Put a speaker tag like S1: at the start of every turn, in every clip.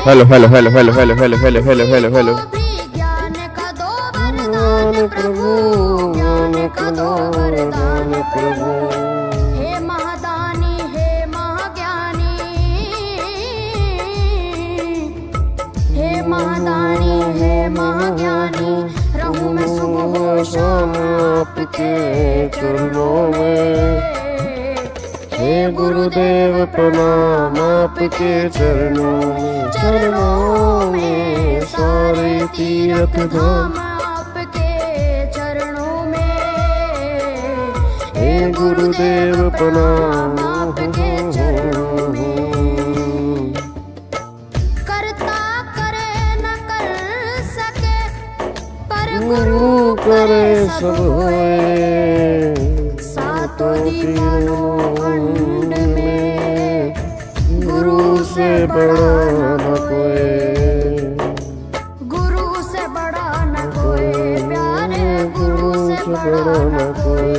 S1: Hello hello hello hello hello hello hello hello hello hello.
S2: ज्ञान का दो वरदान प्रभु, ज्ञान का दो वरदान प्रभु। हे महादानी हे महाज्ञानी, हे महादानी हे महाज्ञानी, रहूं मैं सुबह हो शाम आपके चरणों में। हे गुरुदेव प्रणाम आपके चरणों में, चरणों में सारे तीर्थ धाम आपके चरणों में। हे गुरुदेव प्रणाम आपके चरणों में। करता करे न कर सके, पर गुरु करे सब होए। सातों दीवानों खंड में गुरु से बड़ा न कोई, गुरु से बड़ा न कोई प्यारे, गुरु से बड़ा न कोई।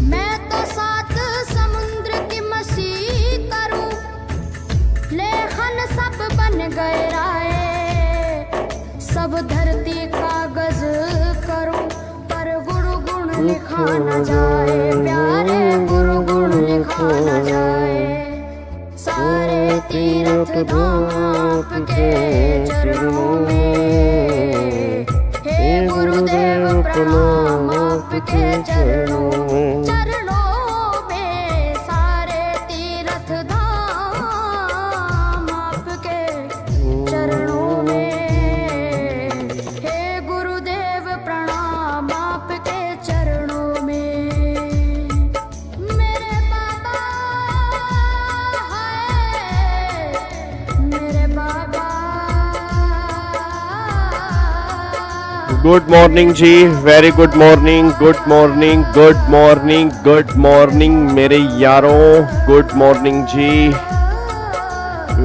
S2: मैं तो सात समुद्र की मछली करूं, लेखन सब बन गए राय। सब धरती कागज करूं, पर गुरु गुण लिखा न जाए प्यारे, गुरु गुण लिखा न जाए। सारे तीर्थ धाम आपके चरणों में। हे गुरुदेव प्रणाम आपके चरणों में, चरणों में सारे तीर्थ धाम आपके चरणों में। हे गुरुदेव प्रणाम आपके चरणों में। मेरे बाबा है, मेरे बाबा।
S1: Good morning ji, very good morning, good morning, good morning, good morning मेरे यारों, good morning ji,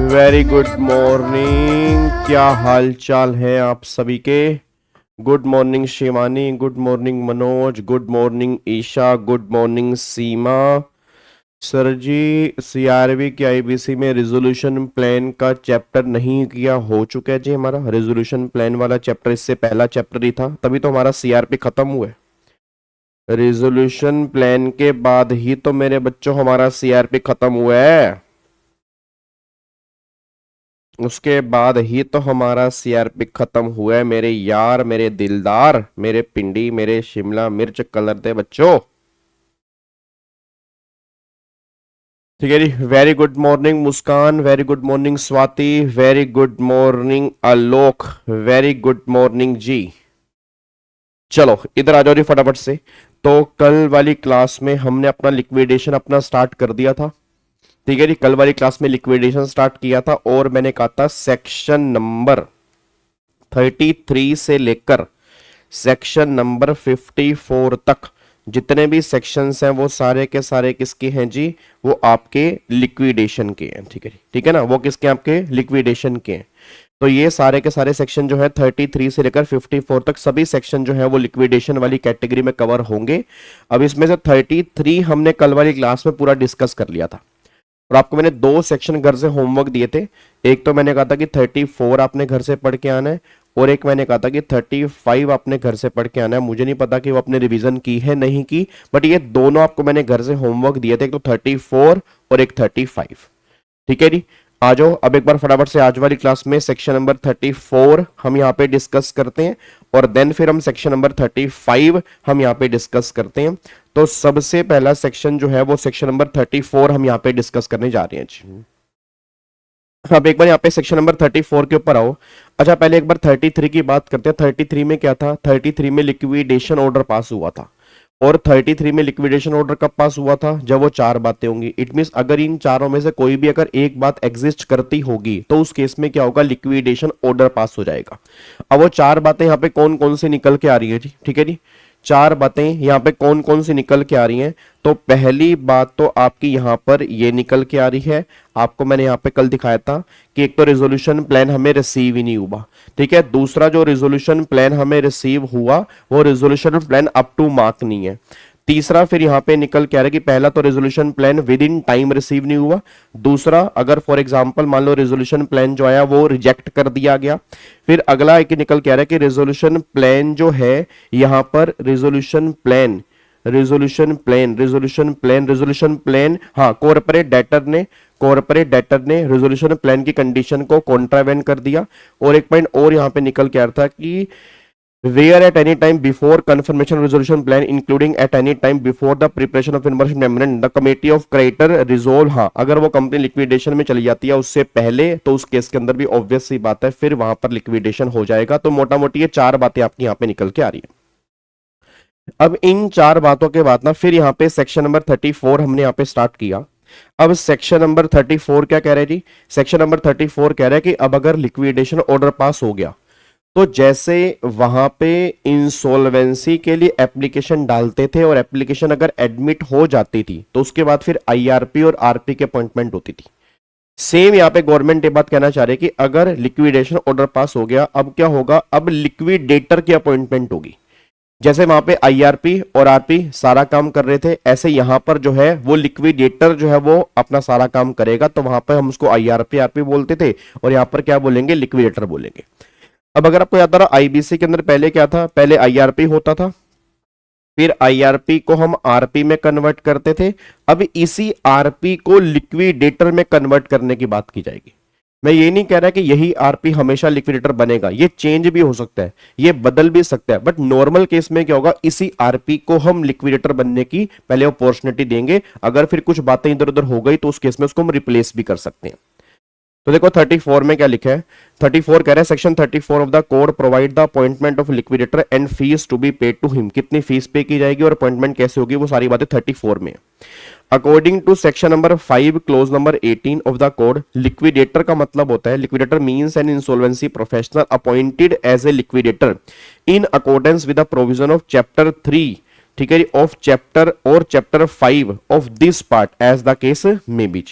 S1: very good morning. क्या हाल चाल है आप सभी के? Good morning Shivani, good morning Manoj, good morning Isha, good morning Seema. Sir ji CRB के आईबीसी में रिजोल्यूशन प्लान का चैप्टर नहीं किया, हो चुका है जी हमारा रिजोल्यूशन प्लान वाला चैप्टर, इससे पहला चैप्टर ही था, तभी तो हमारा सीआरपी खत्म हुआ है। रिजोल्यूशन प्लान के बाद ही तो मेरे बच्चों हमारा सीआरपी खत्म हुआ है, उसके बाद ही तो हमारा सीआरपी खत्म हुआ है मेरे यार, मेरे दिलदार, मेरे पिंडी, मेरे शिमला मिर्च कलर दे बच्चों। ठीक है जी, very good morning Muskan, very good morning Swati, very good morning Alok, very good morning ji. चलो इधर आ जाओ जी फटाफट से। तो कल वाली क्लास में हमने अपना लिक्विडेशन अपना स्टार्ट कर दिया था, ठीक है जी। कल वाली क्लास में लिक्विडेशन स्टार्ट किया था और मैंने कहा था सेक्शन नंबर 33 से लेकर सेक्शन नंबर 54 तक जितने भी सेक्शंस हैं वो सारे के सारे किसके हैं जी? वो आपके लिक्विडेशन के हैं, ठीक है जी, ठीक है ना, वो किसके? आपके लिक्विडेशन के हैं। तो ये सारे के सारे सेक्शन जो है 33 से लेकर 54 तक सभी सेक्शन जो है वो लिक्विडेशन वाली कैटेगरी में कवर होंगे। अब इसमें से 33 हमने कल वाली क्लास में पूरा डिस्कस कर लिया था और आपको मैंने दो सेक्शन घर से होमवर्क दिए थे। एक तो मैंने कहा था कि 34 आपने घर से पढ़ के आना है और एक मैंने कहा था कि 35 आपने घर से पढ़ के आना है। मुझे नहीं पता कि वो आपने रिवीजन की है नहीं की, बट ये दोनों आपको मैंने घर से होमवर्क दिए थे, एक तो 34 और एक 35, ठीक है जी। आ जाओ अब एक बार फटाफट से आज वाली क्लास में सेक्शन नंबर 34 हम यहाँ पे डिस्कस करते हैं और देन फिर हम सेक्शन नंबर 35 हम यहाँ पे डिस्कस करते हैं। तो सबसे पहला सेक्शन जो है वो सेक्शन नंबर 34 हम यहाँ पे डिस्कस करने जा रहे हैं जी। अब एक बार यहाँ पे सेक्शन नंबर 34 के ऊपर आओ। अच्छा पहले एक बार 33 की बात करते हैं। 33 में क्या था? 33 में लिक्विडेशन ऑर्डर पास हुआ था और 33 में लिक्विडेशन ऑर्डर कब पास हुआ था? जब वो चार बातें होंगी। इट मींस अगर इन चारों में से कोई भी अगर एक बात एग्जिस्ट करती होगी तो उस केस में क्या होगा? लिक्विडेशन ऑर्डर पास हो जाएगा। अब वो चार बातें यहाँ पे कौन कौन सी निकल के आ रही है जी? ठीक है जी, चार बातें यहाँ पे कौन कौन सी निकल के आ रही हैं? तो पहली बात तो आपकी यहाँ पर ये निकल के आ रही है, आपको मैंने यहाँ पे कल दिखाया था कि एक तो रेजोल्यूशन प्लान हमें रिसीव ही नहीं हुआ, ठीक है। दूसरा जो रेजोल्यूशन प्लान हमें रिसीव हुआ वो resolution plan up to mark नहीं है। तीसरा फिर यहाँ पे निकल के आ रहा है कि पहला तो resolution plan with in time receive नहीं हुआ, दूसरा अगर फॉर एग्जांपल मान लो रेजोल्यूशन प्लान जो आया वो रिजेक्ट कर दिया गया, फिर अगला एक निकल के आ रहा है कि रेजोल्यूशन प्लान जो है यहाँ पर रेजोल्यूशन प्लान हाँ कॉर्पोरेट डेटर ने रेजोल्यूशन प्लान की कंडीशन को कॉन्ट्रावेंट कर दिया। और एक पॉइंट और यहाँ पे निकल के आ रहा था कि where at any time before confirmation resolution plan including at any time before the preparation of information memorandum the committee of creditor resolve, हाँ अगर वो कंपनी लिक्विडेशन में चली जाती है उससे पहले तो उस केस के अंदर भी ऑब्वियस सी बात है फिर वहां पर लिक्विडेशन हो जाएगा। तो मोटा मोटी ये चार बातें आपकी यहाँ पे निकल के आ रही है। अब इन चार बातों के बाद ना फिर यहाँ पे सेक्शन नंबर 34 हमने यहाँ पे स्टार्ट किया। अब सेक्शन नंबर 34 क्या कह रहा है जी, सेक्शन नंबर 34 कह रहा है कि अब अगर लिक्विडेशन ऑर्डर पास हो गया तो जैसे वहां पे इंसॉल्वेंसी के लिए एप्लीकेशन डालते थे और एप्लीकेशन अगर एडमिट हो जाती थी तो उसके बाद फिर आईआरपी और आरपी की अपॉइंटमेंट होती थी। सेम यहाँ पे गवर्नमेंट ये बात कहना चाह रही है कि अगर लिक्विडेशन ऑर्डर पास हो गया अब क्या होगा, अब लिक्विडेटर की अपॉइंटमेंट होगी। जैसे वहां पे आईआरपी और आरपी सारा काम कर रहे थे ऐसे यहां पर जो है वो लिक्विडेटर जो है वो अपना सारा काम करेगा। तो वहां पर हम उसको आईआरपी आरपी बोलते थे और यहां पर क्या बोलेंगे, लिक्विडेटर बोलेंगे। अब अगर आपको याद आ रहा आईबीसी के अंदर पहले क्या था, पहले आईआरपी होता था फिर आईआरपी को हम आरपी में कन्वर्ट करते थे। अब इसी आरपी को लिक्विडेटर में कन्वर्ट करने की बात की जाएगी। मैं ये नहीं कह रहा कि यही आरपी हमेशा लिक्विडेटर बनेगा, ये चेंज भी हो सकता है, ये बदल भी सकता है, बट नॉर्मल केस में क्या होगा, इसी आरपी को हम लिक्विडेटर बनने की पहले अपॉर्चुनिटी देंगे। अगर फिर कुछ बातें इधर उधर हो गई तो उस केस में उसको हम रिप्लेस भी कर सकते हैं। तो देखो 34 में क्या लिखा है, 34 कह रहा है section 34 of the code provide the appointment of liquidator and fees to be paid to him. कितनी फीस पे की जाएगी और अपॉइंटमेंट कैसे होगी वो सारी बातें 34 में। According to section number 5 clause number 18 of the code, liquidator का मतलब होता है, liquidator means an insolvency professional appointed as a liquidator in accordance with the provision of chapter 3, ठीक है, ऑफ चैप्टर और chapter 5 of this part as the case may be.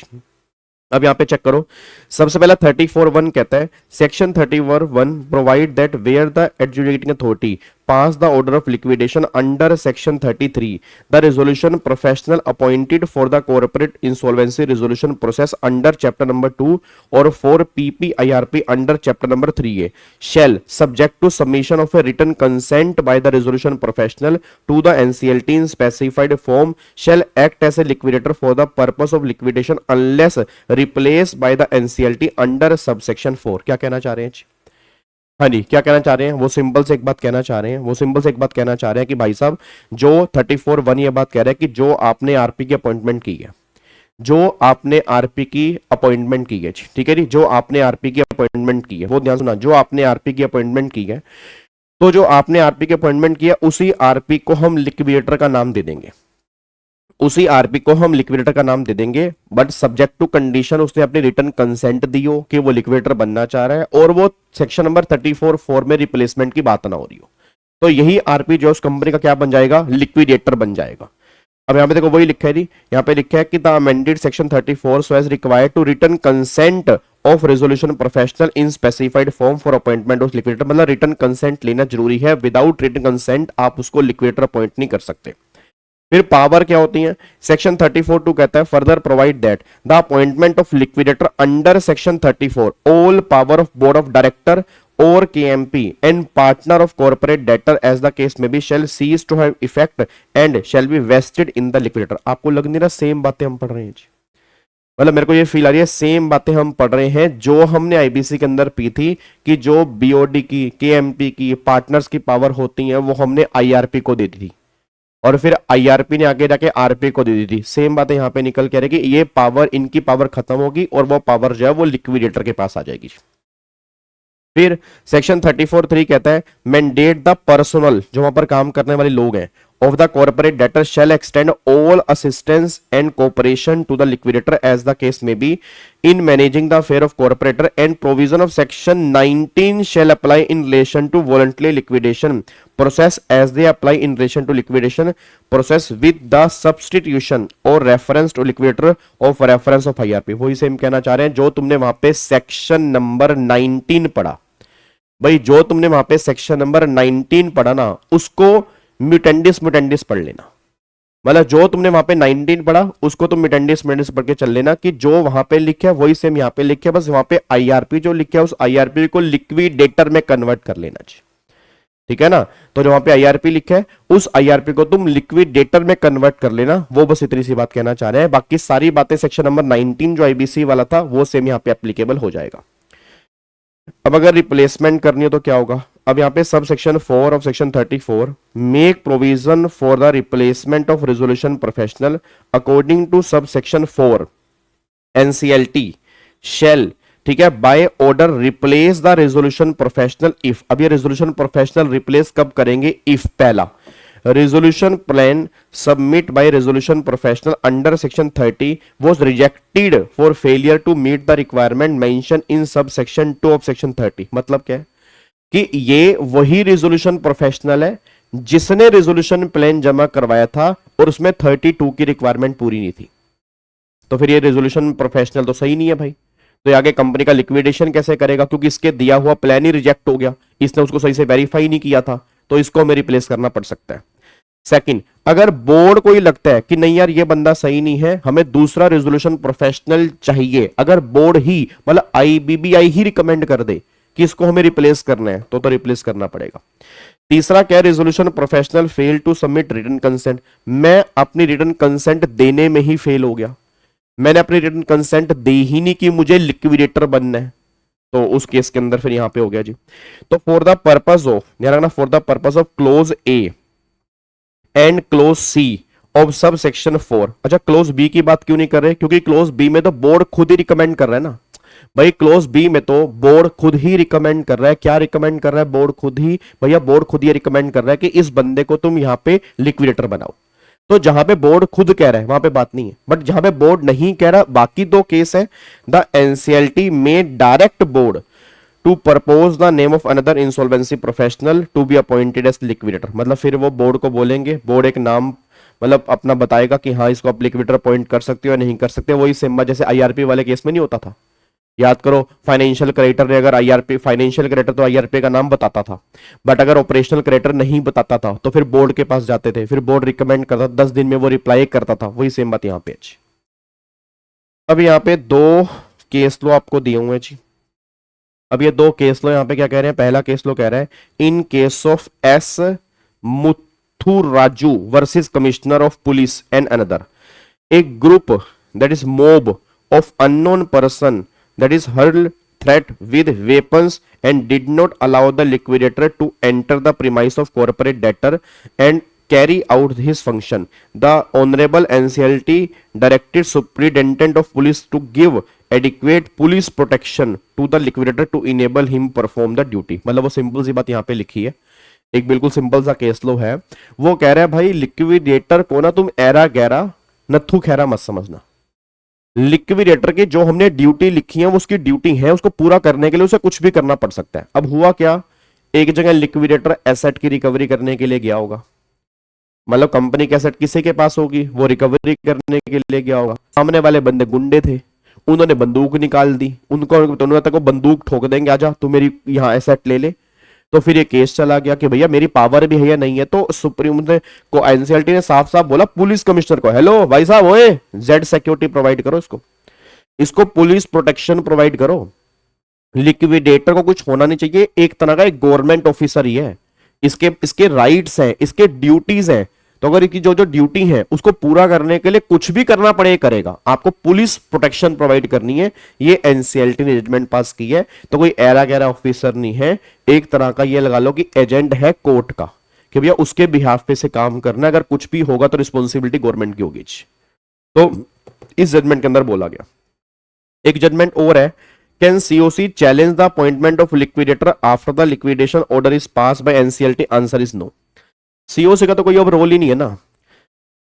S1: अब यहां पे चेक करो, सबसे पहला 34(1) कहता है section 34(1) provide that where the adjudicating authority pass the order of liquidation under section 33 the resolution professional appointed for the corporate insolvency resolution process under chapter number 2 और for PPIRP under chapter number 3A shall subject to submission of a written consent by the resolution professional to the NCLT in specified form shall act as a liquidator for the purpose of liquidation unless replaced by the NCLT under subsection 4। क्या कहना चाह रहे हैं? हाँ जी, क्या कहना चाह रहे हैं? वो सिंपल से एक बात कहना चाह रहे हैं, कि भाई साहब जो 34(1) ये बात कह रहा है कि जो आपने आरपी की अपॉइंटमेंट की है, ठीक है जी, जो आपने आरपी की अपॉइंटमेंट की है वो ध्यान सुना, जो आपने आरपी की अपॉइंटमेंट की है, तो जो आपने आरपी की अपॉइंटमेंट किया उसी आरपी को हम लिक्विडेटर का नाम दे देंगे, बट सब्जेक्ट टू कंडीशन उसने अपनी रिटर्न कंसेंट दी हो कि वो लिक्विडेटर बनना चाह रहा है और वो सेक्शन नंबर 34(4) में रिप्लेसमेंट की बात ना हो रही हो, तो यही आरपी जो उस कंपनी का क्या बन जाएगा, लिक्विडेटर बन जाएगा। अब यहाँ पे देखो वही लिखा है जी, यहाँ पे लिखा है कि the amended section 34 so as required to return consent of resolution professional in specified form for appointment of liquidator, मतलब रिटर्न कंसेंट लेना जरूरी है, विदाउट रिटर्न कंसेंट आप उसको लिक्विडेटर अपॉइंट नहीं कर सकते। फिर पावर क्या होती है, सेक्शन 34(2) कहता है further provide that the appointment of liquidator under section 34 all power of board of director or KMP and partner of corporate debtor as the case may be shall cease to have effect and shall be vested in the liquidator। आपको लग नहीं रहा same बातें हम पढ़ रहे हैं? मतलब मेरे को ये फील आ रही है सेम बातें हम पढ़ रहे हैं जो हमने आईबीसी के अंदर पी थी कि जो बीओडी की, केएमपी की, पार्टनर्स की पावर होती है वो हमने आईआरपी को दे दी थी और फिर आईआरपी ने आगे जाके आरपी को दे दी थी। सेम बातें यहाँ पे निकल के रहेगी, ये पावर, इनकी पावर खत्म होगी और वो पावर जो है वो लिक्विडेटर के पास आ जाएगी। फिर सेक्शन 34(3) कहता है मैंडेट द पर्सनल, जो वहां पर काम करने वाले लोग हैं, of the corporate debtor shall extend all assistance and cooperation to the liquidator as the case may be in managing the affair of corporator and provision of section 19 shall apply in relation to voluntary liquidation process as they apply in relation to liquidation process with the substitution or reference to liquidator of reference of IRP. वही same कहना चाह रहे हैं जो तुमने वहां पे section number 19 पढ़ा, भाई जो तुमने वहां पे सेक्शन नंबर 19 पढ़ा ना उसको म्यूटेंडिस पढ़ लेना। मतलब जो तुमने वहां पे 19 पढ़ा उसको तुम मिटेंडिस मिटेंडिस पढ़ के चल लेना कि जो वहां पे लिखा है वही सेम यहाँ पे लिखा है, बस वहां पे आईआरपी जो लिखा है उस आईआरपी को लिक्विडेटर में कन्वर्ट कर लेना चाहिए, ठीक है ना। तो जो वहां पे आईआरपी लिखा है उस आईआरपी को तुम लिक्विडेटर में कन्वर्ट कर लेना, वो बस इतनी सी बात कहना चाह रहे हैं। बाकी सारी बातें सेक्शन नंबर 19 जो आईबीसी वाला था वो सेम यहाँ पे एप्लीकेबल हो जाएगा। अब अगर रिप्लेसमेंट करनी हो तो क्या होगा, अब यहाँ पे sub section 4 of section 34 make provision for the replacement of resolution professional according to sub section 4 NCLT shall, ठीक है, by order replace the resolution professional if. अब ये रेजोल्यूशन प्रोफेशनल रिप्लेस कब करेंगे, इफ पहला resolution plan submit by resolution professional under section 30 was rejected for failure to meet the requirement mentioned in subsection 2 of section 30। मतलब क्या है कि ये वही रेजोल्यूशन प्रोफेशनल है जिसने रेजोल्यूशन प्लान जमा करवाया था और उसमें 32 की रिक्वायरमेंट पूरी नहीं थी, तो फिर ये रेजोल्यूशन प्रोफेशनल तो सही नहीं है भाई। तो आगे कंपनी का लिक्विडेशन कैसे करेगा, क्योंकि इसके दिया हुआ प्लान ही रिजेक्ट हो गया, इसने उसको सही से वेरीफाई नहीं किया था, तो इसको हमें रिप्लेस करना पड़ सकता है। सेकंड, अगर बोर्ड को ही लगता है कि नहीं यार ये बंदा सही नहीं है, हमें दूसरा रेजोल्यूशन प्रोफेशनल चाहिए, अगर बोर्ड ही मतलब आईबीबीआई ही रिकमेंड कर दे कि इसको हमें रिप्लेस करना है तो रिप्लेस करना पड़ेगा। तीसरा क्या, resolution professional fail to submit written consent. मैं अपनी रिटन कंसेंट देने में ही फेल हो गया, मैंने अपनी रिटन कंसेंट दे ही नहीं कि मुझे लिक्विडेटर बनना है, तो उस केस के अंदर फिर यहां पे हो गया जी। तो फॉर द पर्पस ऑफ, ध्यान रखना, for the purpose of clause A and clause C of sub section 4। अच्छा, क्लोज बी की बात क्यों नहीं कर रहे, क्योंकि क्लोज बी में तो बोर्ड खुद ही रिकमेंड कर रहा है ना भाई, क्लोज बी में तो बोर्ड खुद ही रिकमेंड कर रहा है। क्या रिकमेंड कर रहा है, बोर्ड खुद ही, भैया बोर्ड खुद ही रिकमेंड कर रहा है कि इस बंदे को तुम यहां पे लिक्विडेटर बनाओ। तो जहां पे बोर्ड खुद कह रहा है वहां पे बात नहीं है, बट जहां पे बोर्ड नहीं कह रहा, बाकी दो केस है, द एनसीएलटी में direct board to propose the name of another insolvency professional to be appointed as liquidator. मतलब फिर वो बोर्ड को बोलेंगे, बोर्ड एक नाम मतलब अपना बताएगा कि हाँ इसको आप लिक्विडेटर अपॉइंट कर सकते हो या नहीं कर सकते। वही सिम्बा जैसे आईआरपी वाले केस में नहीं होता था, याद करो, फाइनेंशियल क्रेडिटर ने अगर आईआरपी, फाइनेंशियल क्रेडिटर तो आईआरपी का नाम बताता था, बट अगर ऑपरेशनल क्रेडिटर नहीं बताता था तो फिर बोर्ड के पास जाते थे, फिर बोर्ड रिकमेंड करता, 10 दिन में वो रिप्लाई करता था। वही सेम बात यहाँ पे। अब यहाँ पे दो केस लो आपको दिए हुए जी, अब ये दो केस लो यहाँ पे क्या कह रहे हैं, पहला केस लो कह रहा है in case of S Muthuraju versus commissioner of police and another, a group that is mob of unknown person that is hurled threat with weapons and did not allow the liquidator to enter the premise of corporate debtor and carry out his function. The Honorable NCLT directed Superintendent of Police to give adequate police protection to the liquidator to enable him perform the duty। मतलब वो simple सी बात यहाँ पे लिखी है, एक बिल्कुल simple सा केस लो है। वो कह रहा है भाई लिक्विडेटर को ना तुम एरा गैरा नथु खैरा मत समझना, लिक्विडेटर की जो हमने ड्यूटी लिखी है वो उसकी ड्यूटी है, उसको पूरा करने के लिए उसे कुछ भी करना पड़ सकता है। अब हुआ क्या, एक जगह लिक्विडेटर एसेट की रिकवरी करने के लिए गया होगा, मतलब कंपनी की एसेट किसी के पास होगी, वो रिकवरी करने के लिए गया होगा। सामने वाले बंदे गुंडे थे, उन्होंने बंदूक निकाल दी, उनको तक बंदूक ठोक देंगे, आजा तू मेरी यहाँ एसेट ले ले। तो फिर ये केस चला गया कि भैया मेरी पावर भी है या नहीं है, तो सुप्रीम को एनसीएलटी ने साफ साफ बोला पुलिस कमिश्नर को, हेलो भाई साहब, ओए जेड सिक्योरिटी प्रोवाइड करो, इसको पुलिस प्रोटेक्शन प्रोवाइड करो। लिक्विडेटर को कुछ होना नहीं चाहिए, एक तरह का एक गवर्नमेंट ऑफिसर ही है, इसके राइट्स हैं, इसके ड्यूटीज हैं, तो अगर इसकी जो जो ड्यूटी है उसको पूरा करने के लिए कुछ भी करना पड़े करेगा, आपको पुलिस प्रोटेक्शन प्रोवाइड करनी है। ये एनसीएलटी ने जजमेंट पास की है, तो कोई एरा गैरा ऑफिसर नहीं है, एक तरह का ये लगा लो कि एजेंट है कोर्ट का, कि भैया उसके बिहाफ पे से काम करना, अगर कुछ भी होगा तो रिस्पॉन्सिबिलिटी गवर्नमेंट की होगी। तो इस जजमेंट के अंदर बोला गया। एक जजमेंट और है, can COC challenge the appointment of liquidator after the liquidation order is pass by NCLT, answer is no. COC का तो कोई अब रोल ही नहीं है ना,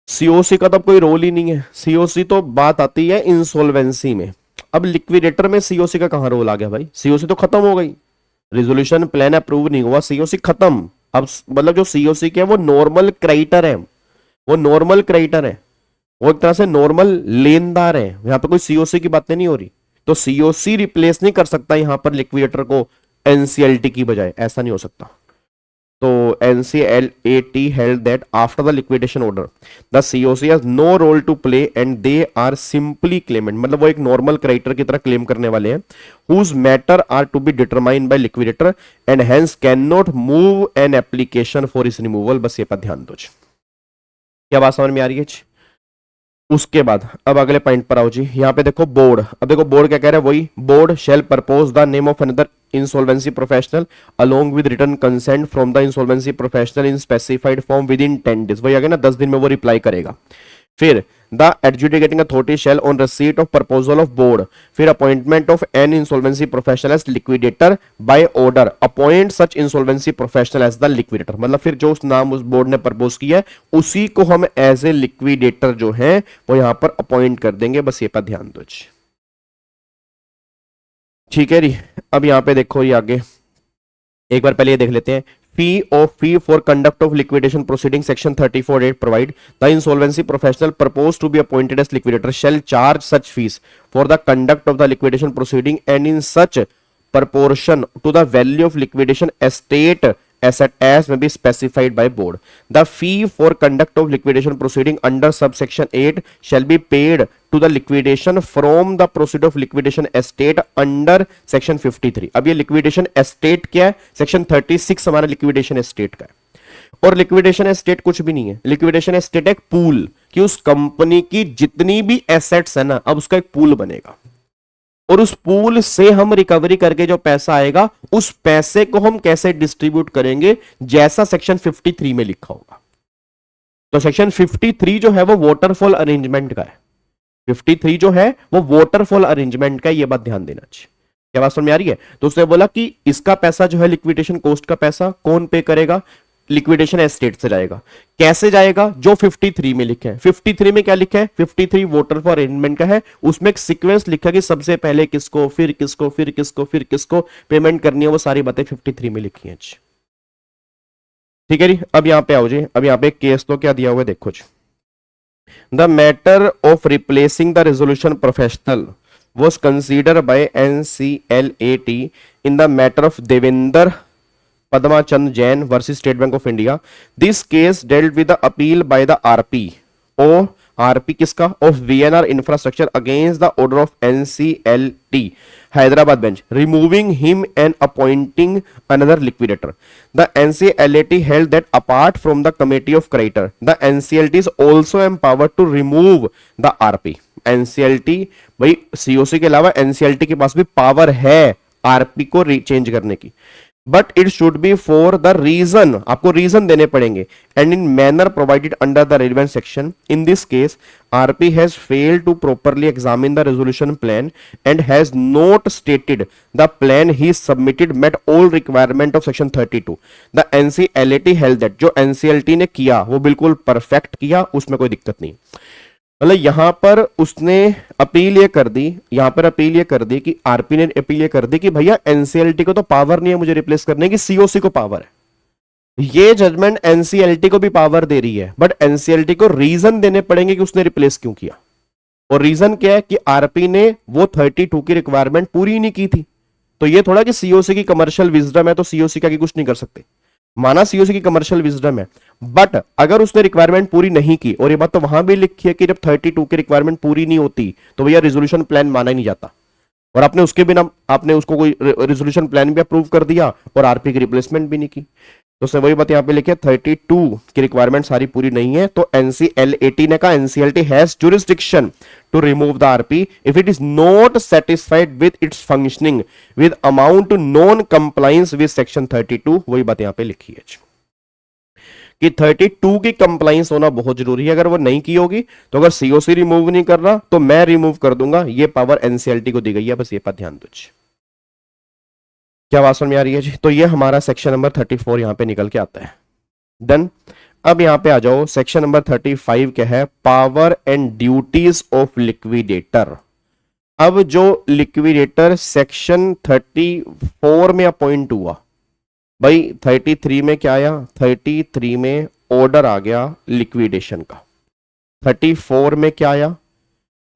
S1: सीओसी का तो अब कोई रोल ही नहीं है, सीओसी तो बात आती है इंसॉल्वेंसी में। अब लिक्विडेटर में सीओसी का कहां रोल आ गया भाई, सीओसी तो खत्म हो गई, रेजोल्यूशन प्लान अप्रूव नहीं हुआ, सीओसी खत्म। अब मतलब जो सीओसी के है वो नॉर्मल क्रेडिटर है, वो नॉर्मल क्रेडिटर है, वो एक तरह से नॉर्मल लेनदार है, यहां पर कोई सीओसी की बातें नहीं हो रही। तो सीओसी रिप्लेस नहीं कर सकता यहां पर लिक्विडेटर को एनसीएलटी की बजाय, ऐसा नहीं हो सकता। तो NCLAT held that after the liquidation order, the COC has no role to play and they are simply claimant. मतलब वो एक नॉर्मल क्रेडिटर की तरह क्लेम करने वाले हैं, whose matter are to be determined by liquidator and hence cannot move an application for its removal. बस ये पर ध्यान दो जी। क्या बात समझ में आ रही है जी? उसके बाद अब अगले पॉइंट पर आओ जी। यहां पे देखो बोर्ड, अब देखो बोर्ड क्या कह रहा है, वही board shall propose the name of another insolvency professional along with return consent from the insolvency professional in specified form within 10 days. वही आ गया ना, 10 दिन में वो रिप्लाई करेगा। फिर the adjudicating authority shall on receipt of proposal of board, फिर appointment of an insolvency professional as liquidator by order appoint such insolvency professional as the liquidator. मतलब फिर जो उस नाम उस बोर्ड ने प्रपोज किया है उसी को हम एज ए लिक्विडेटर जो है वो यहां पर अपॉइंट कर देंगे। बस ये पर ध्यान दो जी। ठीक है जी। अब यहां पे देखो ये आगे एक बार पहले ये देख लेते हैं। fee for conduct of liquidation proceeding section 34(8) provide the insolvency professional proposed to be appointed as liquidator shall charge such fees for the conduct of the liquidation proceeding and in such proportion to the value of liquidation estate asset as may be specified by board. The fee for conduct of liquidation proceeding under subsection 8 shall be paid to the liquidation from the proceed of liquidation estate under section 53. अब ये liquidation estate क्या है? section 36 हमारा liquidation estate का है। और liquidation estate कुछ भी नहीं है, लिक्विडेशन एस्टेट एक पूल कि उस कंपनी की जितनी भी एसेट्स है ना, अब उसका एक पूल बनेगा और उस पूल से हम रिकवरी करके जो पैसा आएगा उस पैसे को हम कैसे डिस्ट्रीब्यूट करेंगे, जैसा सेक्शन 53 में लिखा होगा। तो सेक्शन 53 जो है वो वाटरफॉल अरेंजमेंट का है। 53 जो है वो वाटरफॉल अरेंजमेंट का है, ये बात ध्यान देना चाहिए। क्या बात समझ में आ रही है? तो उसने बोला कि इसका पैसा जो है लिक्विडेशन कॉस्ट का पैसा कौन पे करेगा? लिक्विडेशन एस्टेट से जाएगा। कैसे जाएगा? जो 53 में लिखा है। 53 में क्या लिखा है? 53 वाटरफॉल अरेंजमेंट का है। उसमें एक सीक्वेंस लिखा है कि सबसे पहले किसको, फिर किसको, फिर किसको, फिर किसको पेमेंट करनी है, वो सारी बातें 53 में लिखी हैं। ठीक है जी। अब यहां पे आओ जी। अब यहां पे केस तो क्या दिया हुआ है देखो जी। The matter of replacing the resolution professional was considered by NCLAT in the matter of Devinder Padma Chand Jain versus State Bank of India. This case dealt with the appeal by the RP or RP किसका? Of VNR Infrastructure against the order of NCLT Hyderabad bench, removing him and appointing another liquidator. The NCLAT held that apart from the committee of creditor, the NCLT is also empowered to remove the RP. NCLT भाई COC के अलावा NCLT के पास भी power है RP को change करने की, but it should be for the reason, आपको रीजन देने पड़ेंगे, and in manner provided under the relevant section. In this case RP has failed to properly examine the resolution plan and has not stated the plan he submitted met all requirement of section 32. The NCLAT held that जो NCLT ने किया वो बिल्कुल perfect किया, उसमें कोई दिक्कत नहीं. मतलब यहां पर उसने अपील ये कर दी, यहां पर अपील ये कर दी कि आरपी ने अपील ये कर दी कि भैया एनसीएलटी को तो पावर नहीं है मुझे रिप्लेस करने की, सीओसी को पावर है. ये जजमेंट एनसीएलटी को भी पावर दे रही है, बट एनसीएलटी को रीजन देने पड़ेंगे कि उसने रिप्लेस क्यों किया. और रीजन क्या है कि आरपी ने वो 32 की रिक्वायरमेंट पूरी नहीं की थी. तो ये थोड़ा कि सीओसी की कमर्शियल विजडम है तो सीओसी का कुछ नहीं कर सकते, माना सीओसी की कमर्शियल विजडम है, बट अगर उसने रिक्वायरमेंट पूरी नहीं की, और ये बात तो वहां भी लिखी है कि जब 32 की रिक्वायरमेंट पूरी नहीं होती तो भैया रेजोल्यूशन प्लान माना ही नहीं जाता. और आपने उसके बिना आपने उसको कोई रेजोल्यूशन प्लान भी अप्रूव कर दिया और आरपी की रिप्लेसमेंट भी नहीं की. तो उसने वही बात यहां पे लिखी है, 32 की रिक्वायरमेंट सारी पूरी नहीं है तो NCLAT ने कहा NCLT has jurisdiction to remove the RP if it is not satisfied with its functioning with amount to non-compliance with section 32. वही बात यहां पे लिखी है कि 32 की कंप्लाइंस होना बहुत जरूरी है. अगर वो नहीं की होगी तो अगर सीओसी रिमूव नहीं कर रहा तो मैं रिमूव कर दूंगा. ये पावर NCLT को दी गई है, बस ये पर ध्यान दो. क्या बात समझ में आ रही है जी? तो ये हमारा सेक्शन नंबर 34 यहां पे निकल के आता है. देन अब यहां पे आ जाओ, सेक्शन नंबर 35 क्या है? Power and duties of liquidator. अब जो लिक्विडेटर सेक्शन 34 में अपॉइंट हुआ, भाई 33 में क्या आया? 33 में ऑर्डर आ गया लिक्विडेशन का. 34 में क्या आया?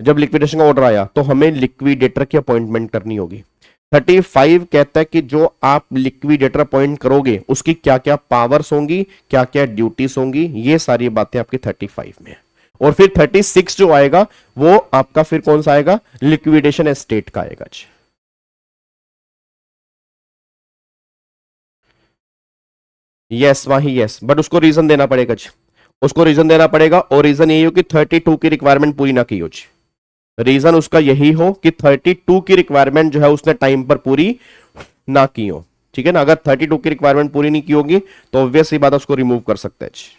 S1: जब लिक्विडेशन का ऑर्डर आया तो हमें लिक्विडेटर की अपॉइंटमेंट करनी होगी. 35 कहता है कि जो आप लिक्विडेटर अपॉइंट करोगे उसकी क्या क्या पावर्स होंगी, क्या क्या ड्यूटीज होंगी, ये सारी बातें आपकी 35 में है। और फिर 36 जो आएगा वो आपका फिर कौन सा आएगा, लिक्विडेशन एस्टेट का आएगा जी। यस वही यस, बट उसको रीजन देना पड़ेगा जी, उसको रीजन देना पड़ेगा। और रीजन यही हो कि 32 की रिक्वायरमेंट पूरी ना की हो जी। रीजन उसका यही हो कि 32 की रिक्वायरमेंट जो है उसने टाइम पर पूरी ना की हो, ठीक है ना। अगर 32 की रिक्वायरमेंट पूरी नहीं की होगी तो ऑब्वियस ही बात है उसको रिमूव कर सकते हैं जी।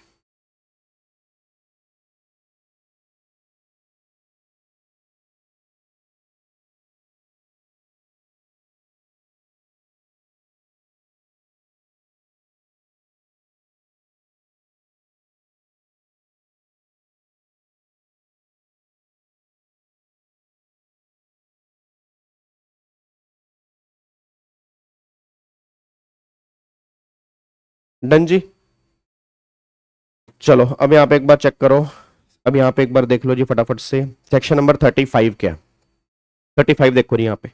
S1: डन जी। चलो अब यहां पे एक बार चेक करो, अब यहां पे एक बार देख लो जी फटाफट से, सेक्शन नंबर 35 क्या, 35 देखो जी यहाँ पे।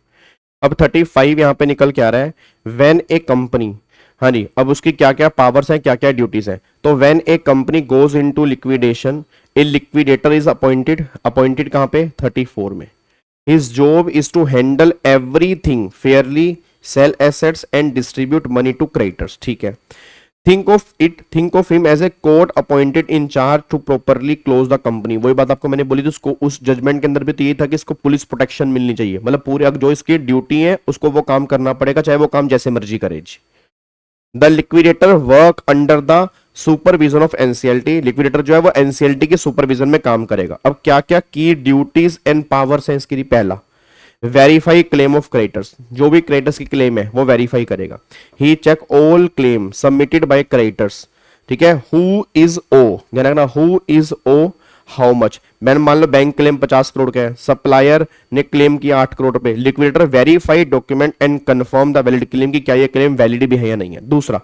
S1: अब 35 यहाँ पे निकल के आ रहा है, व्हेन ए कंपनी, हाँ जी, अब उसकी क्या क्या पावर्स हैं, क्या क्या ड्यूटीज हैं। तो when a company goes into liquidation, a liquidator is appointed, appointed कहाँ पे, 34 में। His job is to handle everything fairly, sell assets and distribute money to creditors, ठीक है। Think of him as a court appointed in charge to properly close the company. वही बात आपको मैंने बोली थी, उसको उस जजमेंट के अंदर भी तो ये था कि इसको पुलिस प्रोटेक्शन मिलनी चाहिए, मतलब पूरे जो इसकी ड्यूटी है उसको वो काम करना पड़ेगा, चाहे वो काम जैसे मर्जी करे जी। The liquidator work under the supervision of NCLT, liquidator जो है वो एनसीएलटी के सुपरविजन में काम करेगा। अब क्या क्या की ड्यूटीज एंड पावर्स हैं इसकी, पहला वेरीफाई क्लेम ऑफ क्रेडिटर्स, जो भी क्रेडिटर्स की क्लेम है वो वेरीफाई करेगा। He check all claim submitted by creditors, ठीक है। हु इज ओ, ध्यान रखना, who is owe how much. मैंने मान लो बैंक क्लेम 50 करोड़ का है, सप्लायर ने क्लेम किया 8 करोड़ रुपए, liquidator verify document and confirm the valid claim की क्या ये क्लेम वैलिड भी है या नहीं है। दूसरा,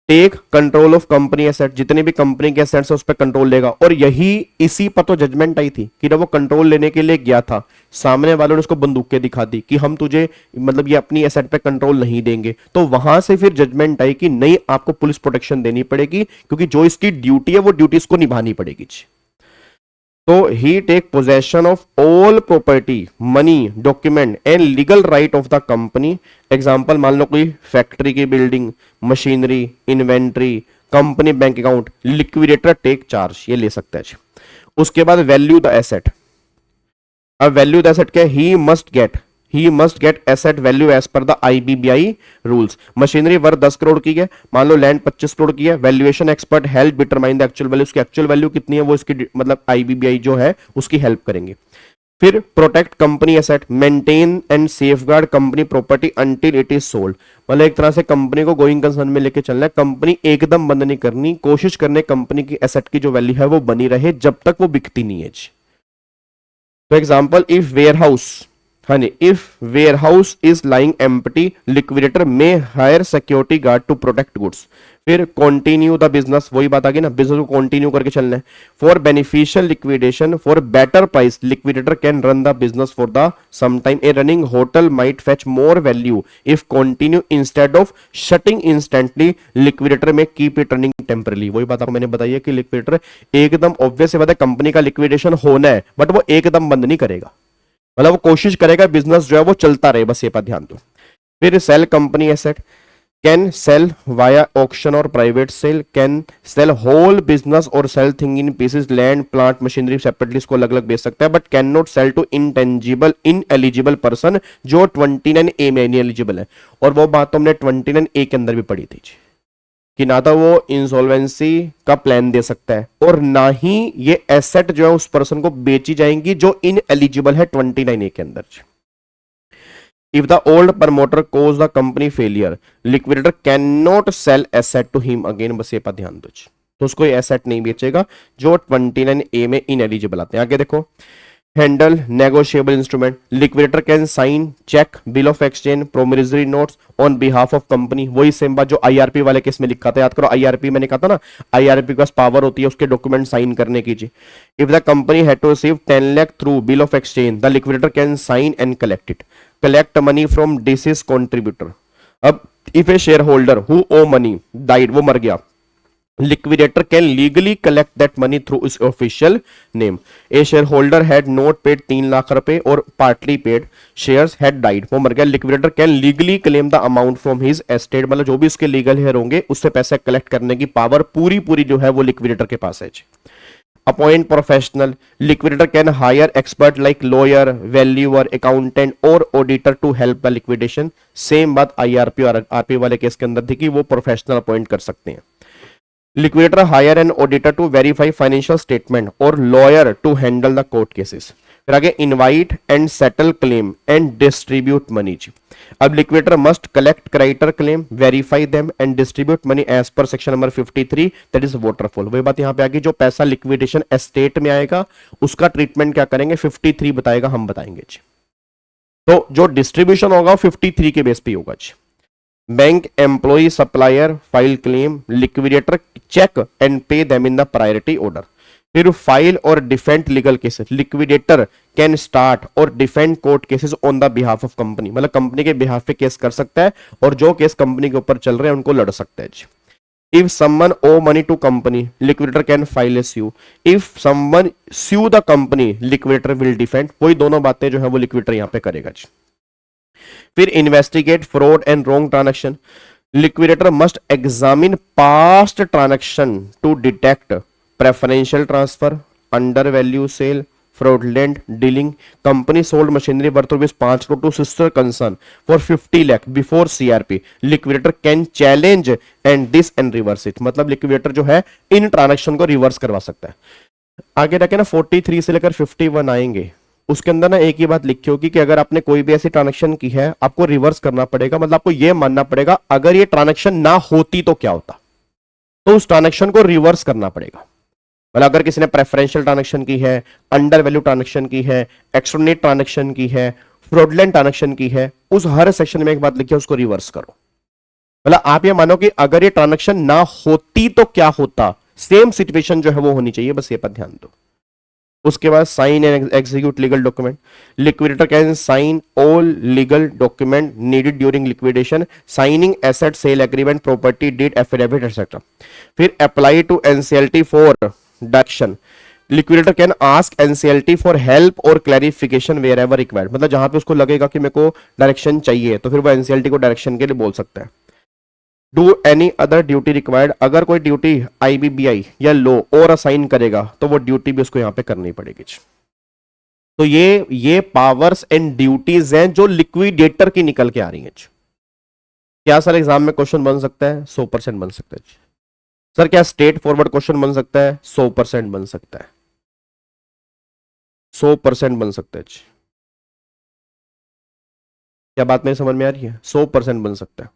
S1: take control of company asset, जितने भी कंपनी के एसेट्स है उस पर कंट्रोल लेगा। और यही इसी पर तो जजमेंट आई थी कि जब वो कंट्रोल लेने के लिए गया था, सामने वालों ने उसको बंदूकें दिखा दी कि हम तुझे मतलब ये अपनी एसेट पे कंट्रोल नहीं देंगे, तो वहां से फिर जजमेंट आई कि नहीं, आपको पुलिस प्रोटेक्शन देनी पड़ेगी, क्योंकि जो इसकी ड्यूटी है वो ड्यूटी इसको निभानी पड़ेगी। तो he take possession of all property, money, document and legal right of the company. Example मान लो कोई फैक्ट्री की building, machinery, inventory, company bank account, liquidator take charge, ये ले सकता है जी। उसके बाद वैल्यू द एसेट। अब वैल्यू द एसेट क्या, he must get asset value as per the IBBI rules. Machinery worth 10 crore की है, मान लो लैंड 25 करोड़ की है, valuation expert help determine the actual value, उसकी एक्चुअल वैल्यू कितनी है वो इसकी मतलब आईबीबीआई जो है उसकी हेल्प करेंगे। फिर protect company asset, maintain and safeguard company property until it is sold, मतलब एक तरह से कंपनी को गोइंग कंसर्न में लेके चलना है, कंपनी एकदम बंद नहीं करनी, कोशिश करने कंपनी की एसेट की जो वैल्यू है वो बनी रहे जब तक वो बिकती नहीं है। तो एग्जांपल, इफ वेयरहाउस, हाँ जी, if warehouse is lying empty, liquidator may hire security guard to protect goods. फिर कंटिन्यू द बिजनेस, वही बात आ गई ना, बिजनेस को कंटिन्यू करके चलना है। For beneficial liquidation for better price, liquidator can run the business for the some time. A running hotel might fetch more value if continue instead of shutting instantly, liquidator may keep it running temporarily. वही बात आपको मैंने बताई है कि liquidator एकदम obvious बात है, कंपनी का लिक्विडेशन होना है बट वो एकदम बंद नहीं करेगा, मतलब वो कोशिश करेगा बिजनेस जो है वो चलता रहे, बस ये पर ध्यान दो। फिर sell company asset, can sell via auction or private sale, can sell whole business or sell thing in pieces, land plant machinery separately इसको अलग अलग बेच सकता है, but can not sell to intangible ineligible person जो 29A में eligible है। और वो बात तो हमने 29A के अंदर भी पढ़ी थी कि ना तो वो इंसॉल्वेंसी का प्लान दे सकता है और ना ही ये एसेट जो है उस पर्सन को बेची जाएंगी जो इन एलिजिबल है 29A के अंदर। If the old promoter cause the company failure, liquidator can not sell asset to him again, बस ये पर ध्यान दो, तो उसको एसेट नहीं बेचेगा जो 29A में इन एलिजिबल आते हैं। आगे देखो, handle negotiable instrument, liquidator can sign cheque, bill of exchange, promissory notes on behalf of company. वही सेम बात जो आईआरपी वाले केस में लिखा था, याद करो आईआरपी मैंने कहा था ना, आईआरपी के पास पावर होती है उसके डॉक्यूमेंट साइन करने की जी। If the company had to receive 10 lakh through bill of exchange, the liquidator can sign and collect it. collect money from deceased contributor. अब if a shareholder who owe money died, वो मर गया, liquidator can legally collect that money through his official name. A shareholder had not paid 3 lakh रुपए और partly paid shares had died, वो मर गया, liquidator can legally claim the amount from his estate, मतलब जो भी उसके लीगल हेयर होंगे उससे पैसे कलेक्ट करने की पावर पूरी पूरी जो है वो लिक्विडेटर के पास है। Appoint professional, liquidator can hire expert like lawyer, valuer, accountant or auditor to help the liquidation. Same बात आईआरपी और आरपी वाले केस के अंदर थी कि वो प्रोफेशनल अपॉइंट कर सकते हैं। Liquidator hire an auditor to verify financial statement और lawyer to handle the court cases. फिर आगे invite and settle claim and distribute money. अब liquidator must collect creditor claim, verify them and distribute money as per section number 53, that is waterfall. वही बात यहां पे आ गई, जो पैसा लिक्विडेशन एस्टेट में आएगा उसका ट्रीटमेंट क्या करेंगे, 53 बताएगा, हम बताएंगे जी। तो जो डिस्ट्रीब्यूशन होगा 53 के बेस पे होगा जी। Bank employ supplier file claim, liquidator check and pay them in the priority order. फिर file or defend legal cases, liquidator can start or defend court cases on the behalf of company, मतलब company के behalf पे case कर सकता है और जो case company के ऊपर चल रहे हैं उनको लड़ सकता है जी। If someone owe money to company, liquidator can file a sue. If someone sue the company, liquidator will defend. वही दोनों बातें जो है वो लिक्विडेटर यहां पे करेगा जी। फिर investigate fraud and wrong transaction, liquidator must examine past transaction to detect preferential transfer, under value sale, fraudulent dealing, company sold machinery worth rupees 5 crore to sister concern for 50 lakh before CRP, liquidator can challenge and this and reverse it. मतलब liquidator जो है इन transaction को reverse करवा सकता है। आगे रखे ना 43 से लेकर 51 आएंगे, उसके अंदर ना एक ही बात लिखी होगी कि अगर आपने कोई भी ऐसी ट्रांजैक्शन की है आपको रिवर्स करना पड़ेगा, मतलब आपको यह मानना पड़ेगा अगर ये ट्रांजैक्शन ना होती तो क्या होता, तो उस ट्रांजैक्शन को रिवर्स करना पड़ेगा। मतलब अगर किसी ने प्रेफरेंशियल ट्रांजैक्शन की है, अंडर वैल्यू ट्रांजैक्शन की है, एक्सट्रानेट ट्रांजैक्शन की है, फ्रॉडलेंट ट्रांजैक्शन की है, उस हर सेक्शन में एक बात लिखी है उसको रिवर्स करो। मतलब आप ये मानो कि अगर ये ट्रांजैक्शन ना होती तो क्या होता, सेम सिचुएशन जो है वो होनी चाहिए, बस ये पर ध्यान दो। उसके बाद sign and execute legal document, liquidator can sign all legal document needed during liquidation, signing asset sale agreement, property deed, affidavit etcetera. फिर apply to NCLT for direction, liquidator can ask NCLT for help or clarification wherever required. मतलब जहां पे उसको लगेगा कि मेरे को direction चाहिए तो फिर वो एनसीएलटी को डायरेक्शन के लिए बोल सकता है। Do any other duty required, अगर कोई ड्यूटी आईबीबीआई या लो और असाइन करेगा तो वो ड्यूटी भी उसको यहां पे करनी पड़ेगी। तो ये पावर्स एंड ड्यूटीज हैं जो लिक्विडेटर की निकल के आ रही हैं। क्या सर एग्जाम में क्वेश्चन बन सकता है? 100% बन सकता है। सर क्या स्ट्रेट फॉरवर्ड क्वेश्चन बन सकता है? 100% बन सकता है, 100% बन सकता है। क्या बात मेरी समझ में आ रही है? 100% बन सकता है।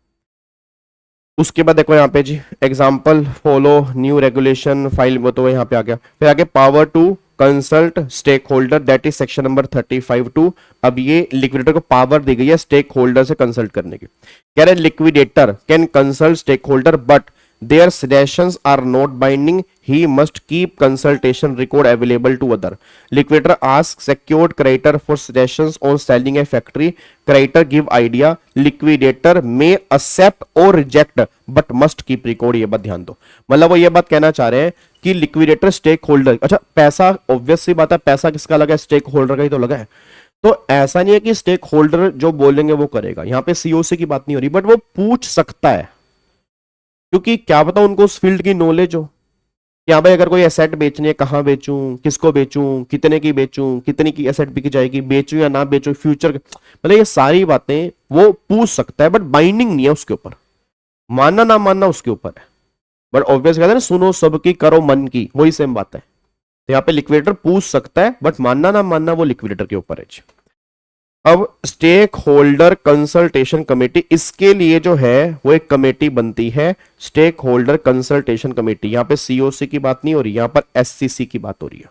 S1: उसके बाद देखो यहाँ पे जी example follow new regulation file, वो तो यहाँ पे आ गया। फिर आगे power to consult stakeholder, that is section number 35(2). अब ये लिक्विडेटर को पावर दी गई है स्टेक होल्डर से कंसल्ट करने की। कह रहे liquidator can consult stakeholder but their suggestions are not binding, he must keep consultation record available to other. Liquidator asks secured creditor for suggestions on selling a factory, creditor give idea, liquidator may accept or reject but must keep record। ये बात ध्यान दो, मतलब वो ये बात कहना चाह रहे हैं कि लिक्विडेटर स्टेक होल्डर, अच्छा पैसा ऑब्वियस सी बात है, पैसा किसका लगा है? स्टेक होल्डर का ही तो लगा है। तो ऐसा नहीं है कि स्टेक होल्डर जो बोलेंगे वो करेगा, यहाँ पे सीओसी की बात नहीं हो रही, बट वो पूछ सकता है क्योंकि क्या पता उनको उस फील्ड की नॉलेज हो कि हाँ भाई अगर कोई एसेट बेचनी है कहाँ बेचूं, किसको बेचूं, कितने की बेचूं, कितने की एसेट बिक जाएगी, बेचूं या ना बेचूं, फ्यूचर, मतलब ये सारी बातें वो पूछ सकता है, बट बाइंडिंग नहीं है उसके ऊपर, मानना ना मानना उसके ऊपर है। बट ऑब्वियस कहते हैं ना सुनो सबकी करो मन की, वही सेम बात है। तो यहाँ पे लिक्विडेटर पूछ सकता है बट मानना ना मानना वो लिक्विडेटर के ऊपर है। अब स्टेक होल्डर कंसल्टेशन कमेटी, इसके लिए जो है वो एक कमेटी बनती है, स्टेक होल्डर कंसल्टेशन कमेटी। यहां पे सीओसी की बात नहीं हो रही, यहां पर एससीसी की बात हो रही है।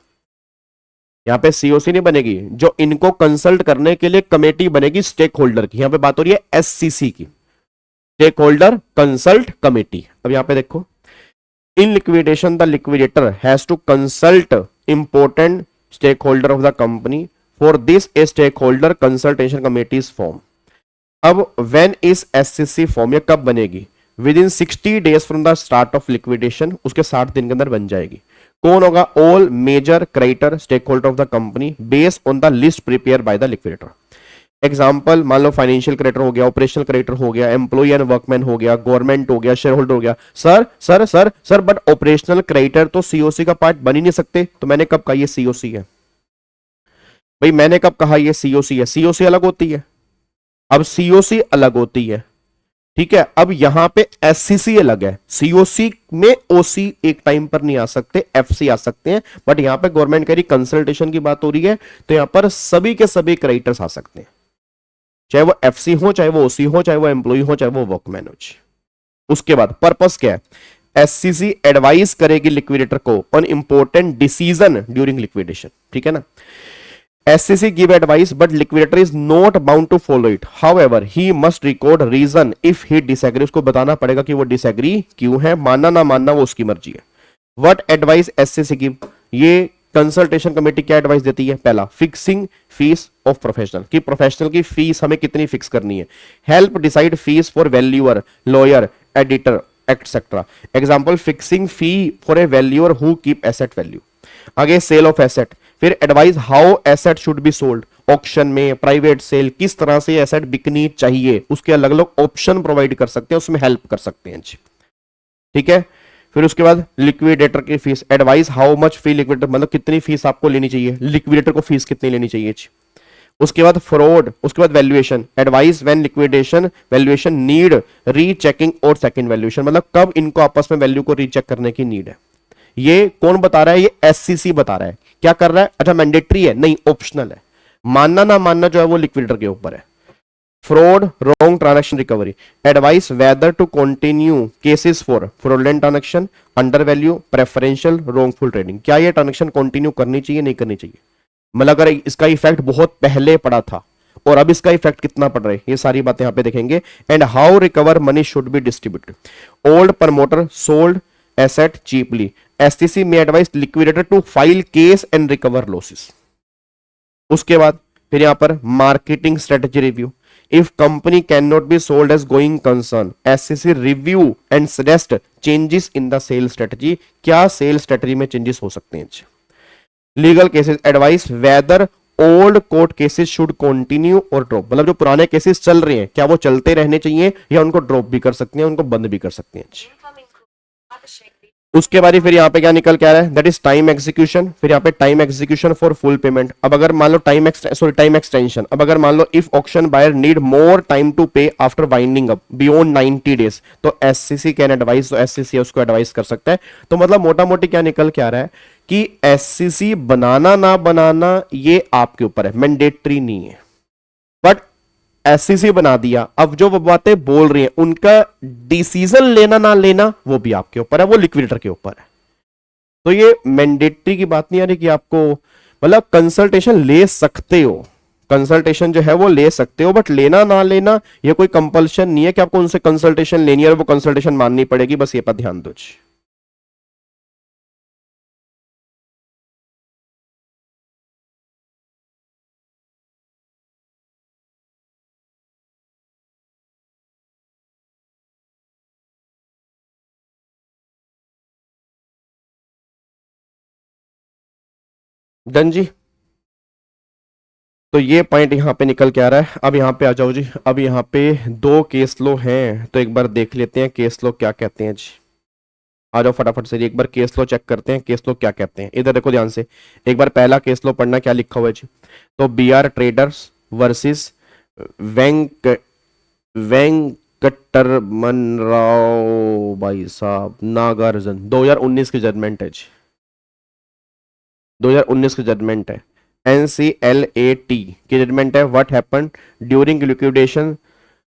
S1: यहां पे सीओसी नहीं बनेगी, जो इनको कंसल्ट करने के लिए कमेटी बनेगी स्टेक होल्डर की, यहां पे बात हो रही है एससीसी की, स्टेक होल्डर कंसल्ट कमेटी। अब यहां पे देखो, in liquidation the liquidator has to consult important stakeholder of the company for this a stakeholder consultation committee is form. अब व्हेन इज एससीसी फॉर्म, ये कब बनेगी? Within 60 days from the start of liquidation, उसके 60 दिन के अंदर बन जाएगी। कौन होगा? All major creditor stakeholder of the company based on the list prepare by the liquidator. Example, मान लो फाइनेंशियल क्रेडिटर हो गया, ऑपरेशनल क्रेडिटर हो गया, एम्प्लॉय एंड वर्कमैन हो गया, गवर्नमेंट हो गया, शेयर होल्डर हो गया। Sir sir sir sir but operational creditor तो सीओसी का पार्ट बन ही नहीं सकते। तो मैंने कब कहा ये सीओसी है? भाई मैंने कब कहा ये सीओसी है? सीओसी अलग होती है, अब सीओसी अलग होती है, ठीक है। अब यहां पे एससीसी अलग है, सीओसी में ओसी एक टाइम पर नहीं आ सकते, एफसी आ सकते हैं, बट यहां पे गवर्नमेंट कह रही कंसल्टेशन की बात हो रही है, तो यहां पर सभी के सभी क्रेडिटर्स आ सकते हैं, चाहे वो एफसी हो, चाहे वो ओसी हो, चाहे वो एम्प्लॉय हो, चाहे वो वर्कमैन हो। उसके बाद पर्पस क्या है? एससीसी एडवाइस करेगी लिक्विडेटर को on important decision during liquidation, ठीक है ना। SCC give advice but liquidator is not bound to follow it. However, he must record reason if he disagree. उसको बताना पड़ेगा कि वो disagree क्यों है, मानना ना मानना वो उसकी मर्जी है। What advice SCC give? ये कंसल्टेशन कमेटी क्या एडवाइस देती है? पहला, फिक्सिंग फीस ऑफ प्रोफेशनल, कि प्रोफेशनल की फीस हमें कितनी फिक्स करनी है। Help decide fees for valuer, lawyer, editor etcetera. Example, fixing fee for a valuer who keep asset value. आगे सेल ऑफ एसेट, फिर advice how asset should be sold, auction में, private sale, किस तरह से asset bikini चाहिए, उसके अलग अलग ऑप्शन प्रोवाइड कर सकते हैं, उसमें हेल्प कर सकते हैं जी, ठीक है। फिर उसके बाद लिक्विडेटर की fees, advice how much fee liquidator, मतलब कितनी फीस आपको लेनी चाहिए, लिक्विडेटर को फीस कितनी लेनी चाहिए जी। उसके बाद फ्रॉड, उसके बाद valuation, advice when liquidation valuation need rechecking और सेकंड वैल्यूएशन, मतलब कब इनको आपस में वैल्यू को रीचेक करने की नीड है। ये कौन बता रहा है? ये एससीसी बता रहा है। क्या कर रहा है? अच्छा मैंडेटरी है? नहीं, ऑप्शनल है। मानना ना मानना जो है वो लिक्विडेटर के ऊपर है। Fraud, wrong transaction recovery, advice whether to continue cases for fraudulent transaction, under value, preferential, wrongful trading. क्या ये ट्रांजैक्शन कंटिन्यू करनी चाहिए, नहीं करनी चाहिए? मतलब अगर इसका इफेक्ट बहुत पहले पड़ा था और अब इसका इफेक्ट कितना पड़ रहा है, ये सारी बातें यहां पे देखेंगे। And how recover money should be distributed. Old promoter sold asset cheaply, STC may advise liquidator to file case and recover losses. उसके बाद फिर यहां पर marketing strategy review, if company can not be sold as going concern, SCC review and suggest changes in the sale strategy. क्या sale strategy में changes हो सकते हैं? Legal cases, advise whether old court cases should continue और drop, मतलब जो पुराने cases चल रहे हैं क्या वो चलते रहने चाहिए या उनको ड्रॉप भी कर सकते हैं, उनको बंद भी कर सकते हैं। उसके बाद फिर यहाँ पे क्या निकल के आ रहा है? That is time execution. फिर यहाँ पे time execution for full payment. अब अगर मान लो टाइम एक्सटेंशन, अब अगर मान लो if auction buyer need more time to pay after winding up beyond 90 days, तो एससीसी कैन एडवाइस, तो एससीसी उसको एडवाइस कर सकता है। तो मतलब मोटा मोटी क्या निकल के आ रहा है कि एससीसी बनाना ना बनाना ये आपके ऊपर है, मैंडेटरी नहीं है, बट एससीसी बना दिया। अब जो वो बातें बोल रही हैं उनका डिसीजन लेना ना लेना वो भी आपके ऊपर है, वो लिक्विडेटर के ऊपर है। तो ये मैंडेटरी की बात नहीं आ रही कि आपको, मतलब कंसल्टेशन ले सकते हो, कंसल्टेशन जो है वो ले सकते हो, बट लेना ना लेना ये कोई कंपल्शन नहीं है कि आपको उनसे कंसल्टेशन लेनी है और वो कंसल्टेशन माननी पड़ेगी, बस ये पर ध्यान दो। डन जी। तो ये पॉइंट यहां पे निकल के आ रहा है। अब यहां पे आ जाओ जी। अब यहां पे 2 केस लो हैं, तो एक बार देख लेते हैं केस लो क्या कहते हैं जी। आ जाओ फटाफट से, एक बार केस लो चेक करते हैं, केस लो क्या कहते हैं। इधर देखो ध्यान से, एक बार पहला केस लो पढ़ना क्या लिखा हुआ है जी। तो BR traders versus Venkataraman Rao भाई साहब नागार्जुन, 2019 की जजमेंट है जी, 2019 की जजमेंट है। NCLAT की जजमेंट है। What happened during liquidation,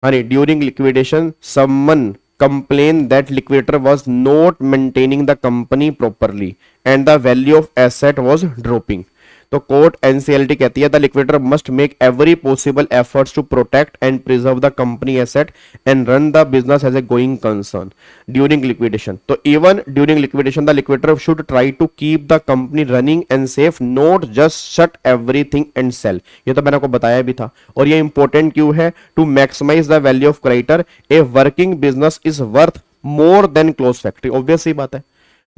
S1: during liquidation someone complained that liquidator was not maintaining the company properly and the value of asset was dropping। तो कोर्ट एनसीएलटी कहती है the liquidator must make every possible efforts to protect and preserve the company asset and run the business as a going concern during liquidation. तो even during liquidation the liquidator should try to keep the company running and safe, not just shut everything and sell. ये तो मैंने आपको बताया भी था। और ये इंपॉर्टेंट क्यों है? To maximise the value of creditor, a working business is worth more than close factory. Obvious सी बात है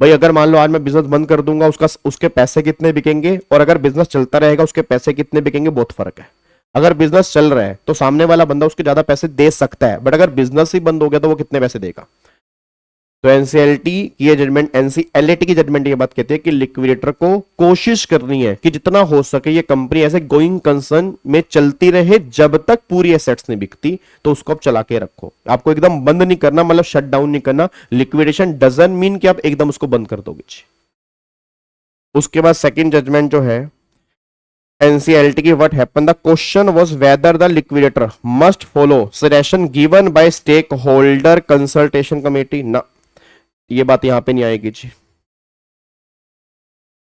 S1: भाई, अगर मान लो आज मैं बिजनेस बंद कर दूंगा, उसके पैसे कितने बिकेंगे, और अगर बिजनेस चलता रहेगा उसके पैसे कितने बिकेंगे, बहुत फर्क है। अगर बिजनेस चल रहा है तो सामने वाला बंदा उसके ज्यादा पैसे दे सकता है, बट अगर बिजनेस ही बंद हो गया तो वो कितने पैसे देगा। तो एनसीएलटी की ये जजमेंट, एनसीएलटी की जजमेंट ये बात कहती है कि लिक्विडेटर को कोशिश करनी है कि जितना हो सके ये कंपनी ऐसे गोइंग कंसर्न में चलती रहे जब तक पूरी एसेट्स नहीं बिकती, तो उसको आप चला के रखो। आपको एकदम बंद नहीं करना, मतलब शट डाउन नहीं करना। लिक्विडेशन डजंट मीन कि आप एकदम उसको बंद कर दोगे। उसके बाद सेकंड जजमेंट जो है एनसीएलटी की, what happened, the question was whether the liquidator must follow suggestion given by stakeholder consultation committee. ना, ये बात यहां पे नहीं आएगी जी,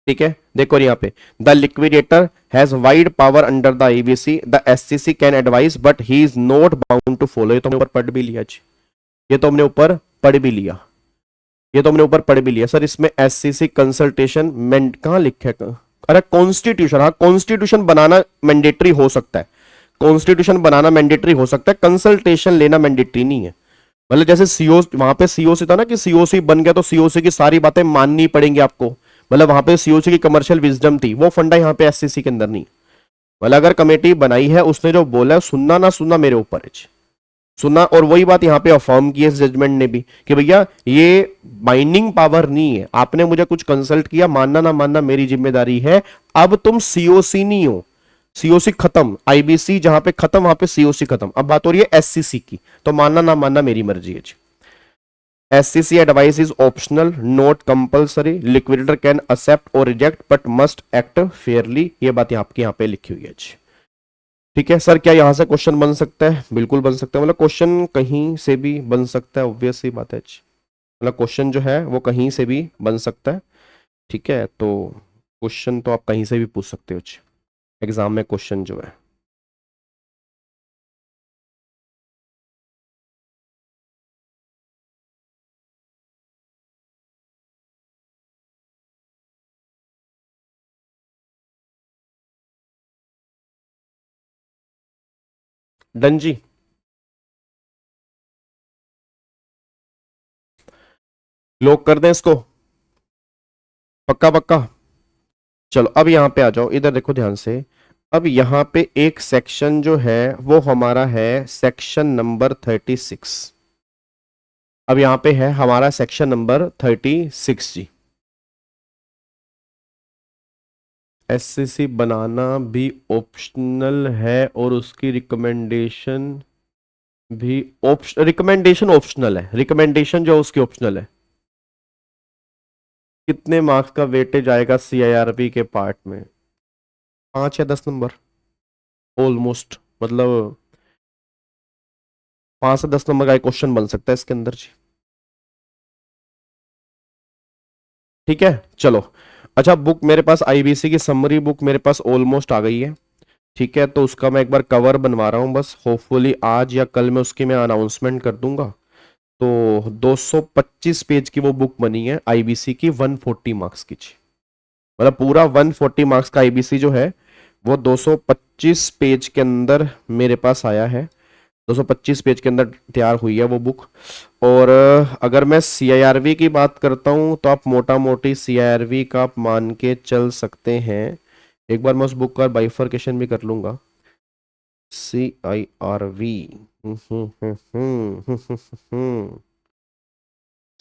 S1: ठीक है। देखो यहां पे the liquidator has wide power under the IBC, the SCC can advice but he is not bound to follow. ये तो हमने ऊपर पढ़ भी लिया जी, ये तो हमने ऊपर पढ़ भी लिया, ये तो हमने ऊपर पढ़ भी लिया। सर इसमें एससीसी कंसल्टेशन कहां लिखा है? अरे कॉन्स्टिट्यूशन, हाँ कॉन्स्टिट्यूशन बनाना मैंडेटरी हो सकता है, कॉन्स्टिट्यूशन बनाना मैंडेटरी हो सकता है, कंसल्टेशन लेना मैंडेटरी नहीं है। मतलब जैसे सीओ, वहां पे सीओसी था ना कि सीओसी बन गया तो सीओसी की सारी बातें माननी पड़ेंगी आपको, मतलब वहां पे सीओसी की कमर्शियल विजडम थी, वो फंडा यहाँ पे एससीसी के अंदर नहीं। मतलब अगर कमेटी बनाई है, उसने जो बोला है सुनना ना सुनना मेरे ऊपर है, सुना। और वही बात यहाँ पे अफर्म की है इस जजमेंट ने भी कि भैया ये बाइंडिंग पावर नहीं है, आपने मुझे कुछ कंसल्ट किया, मानना ना मानना मेरी जिम्मेदारी है। अब तुम सीओसी नहीं हो, सीओसी खत्म, आईबीसी जहां पे खत्म वहां पे सीओसी खत्म, अब बात हो रही है एससीसी की, तो मानना ना मानना मेरी मर्जी है जी। SCC advice is optional not compulsory, liquidator can accept or reject but must act fairly. ये बात आपके यहाँ पे लिखी हुई है जी, ठीक है। सर क्या यहां से क्वेश्चन बन सकता है? बिल्कुल बन सकता है, मतलब क्वेश्चन कहीं से भी बन सकता है, ऑब्वियस सी बात है जी। मतलब क्वेश्चन जो है वो कहीं से भी बन सकता है, ठीक है। तो क्वेश्चन तो आप कहीं से भी पूछ सकते हो जी, एग्जाम में क्वेश्चन जो है। डन जी, लॉक कर दें इसको, पक्का पक्का। चलो अब यहां पे आ जाओ, इधर देखो ध्यान से। अब यहां पे एक सेक्शन जो है वो हमारा है सेक्शन नंबर 36। अब यहां पे है हमारा सेक्शन नंबर 36 जी। एससीसी बनाना भी ऑप्शनल है और उसकी रिकमेंडेशन भी रिकमेंडेशन ऑप्शनल है, रिकमेंडेशन जो उसकी ऑप्शनल है। कितने मार्क्स का वेटेज आएगा सीआईआरबी के पार्ट में? 5 या 10 नंबर ऑलमोस्ट, मतलब 5 से 10 नंबर का एक क्वेश्चन बन सकता है इसके अंदर जी, ठीक है। चलो अच्छा, बुक मेरे पास आईबीसी की समरी बुक मेरे पास ऑलमोस्ट आ गई है, ठीक है। तो उसका मैं एक बार कवर बनवा रहा हूँ, बस होपफुली आज या कल में उसकी मैं अनाउंसमेंट कर दूंगा। तो 225 पेज की वो बुक बनी है आईबीसी की, 140 मार्क्स की, मतलब पूरा 140 मार्क्स का आईबीसी जो है वो 225 पेज के अंदर मेरे पास आया है, 225 पेज के अंदर तैयार हुई है वो बुक। और अगर मैं सीआईआरवी की बात करता हूं तो आप मोटा मोटी सीआईआरवी का आप मान के चल सकते हैं। एक बार मैं उस बुक का बाइफर्केशन भी कर लूंगा। सीआईआरवी,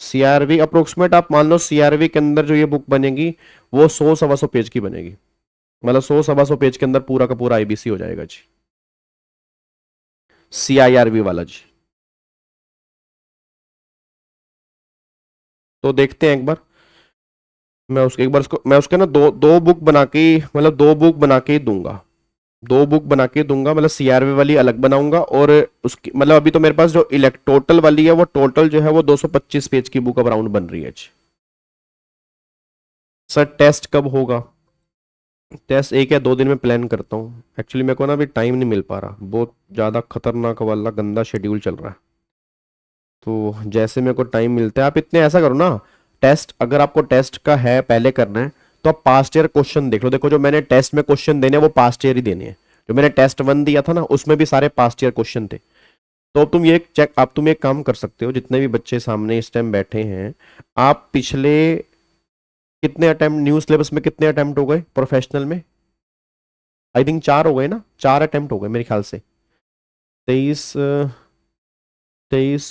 S1: सीआरवी अप्रोक्सीमेट आप मान लो सीआरवी के अंदर जो ये बुक बनेगी वो 100-125 पेज की बनेगी, मतलब 100-125 पेज के अंदर पूरा का पूरा आईबीसी हो जाएगा जी, सीआईआरवी वाला जी। तो देखते हैं एक बार, मैं उसके एक बार उसको मैं उसके ना दो दो बुक बना के, मतलब 2 बुक बना के दूंगा, 2 बुक बना के दूंगा, मतलब सीआरवी वाली अलग बनाऊंगा और उसकी मतलब अभी तो मेरे पास जो इलेक्ट टोटल वाली है वो टोटल जो है वो 225 पेज की बुक अब राउंड बन रही है जी। सर टेस्ट कब होगा? टेस्ट 1 या 2 दिन में प्लान करता हूँ। एक्चुअली मेरे को ना अभी टाइम नहीं मिल पा रहा, बहुत ज़्यादा खतरनाक वाला गंदा शेड्यूल चल रहा है। तो जैसे मेरे को टाइम मिलता है, आप इतने ऐसा करो ना, टेस्ट अगर आपको टेस्ट का है पहले करना है तो आप पास्ट ईयर क्वेश्चन देख लो। देखो जो मैंने टेस्ट में क्वेश्चन देने हैं वो पास्ट ईयर ही देने हैं। जो मैंने टेस्ट 1 दिया था ना उसमें भी सारे पास्ट ईयर क्वेश्चन थे। तो अब तुम एक काम कर सकते हो, जितने भी बच्चे सामने इस टाइम बैठे हैं, आप पिछले कितने अटेम्प्ट न्यू सिलेबस में कितने अटेम्प्ट हो गए प्रोफेशनल में? आई थिंक 4 हो गए ना, 4 अटेम्प्ट हो गए मेरे ख्याल से। 23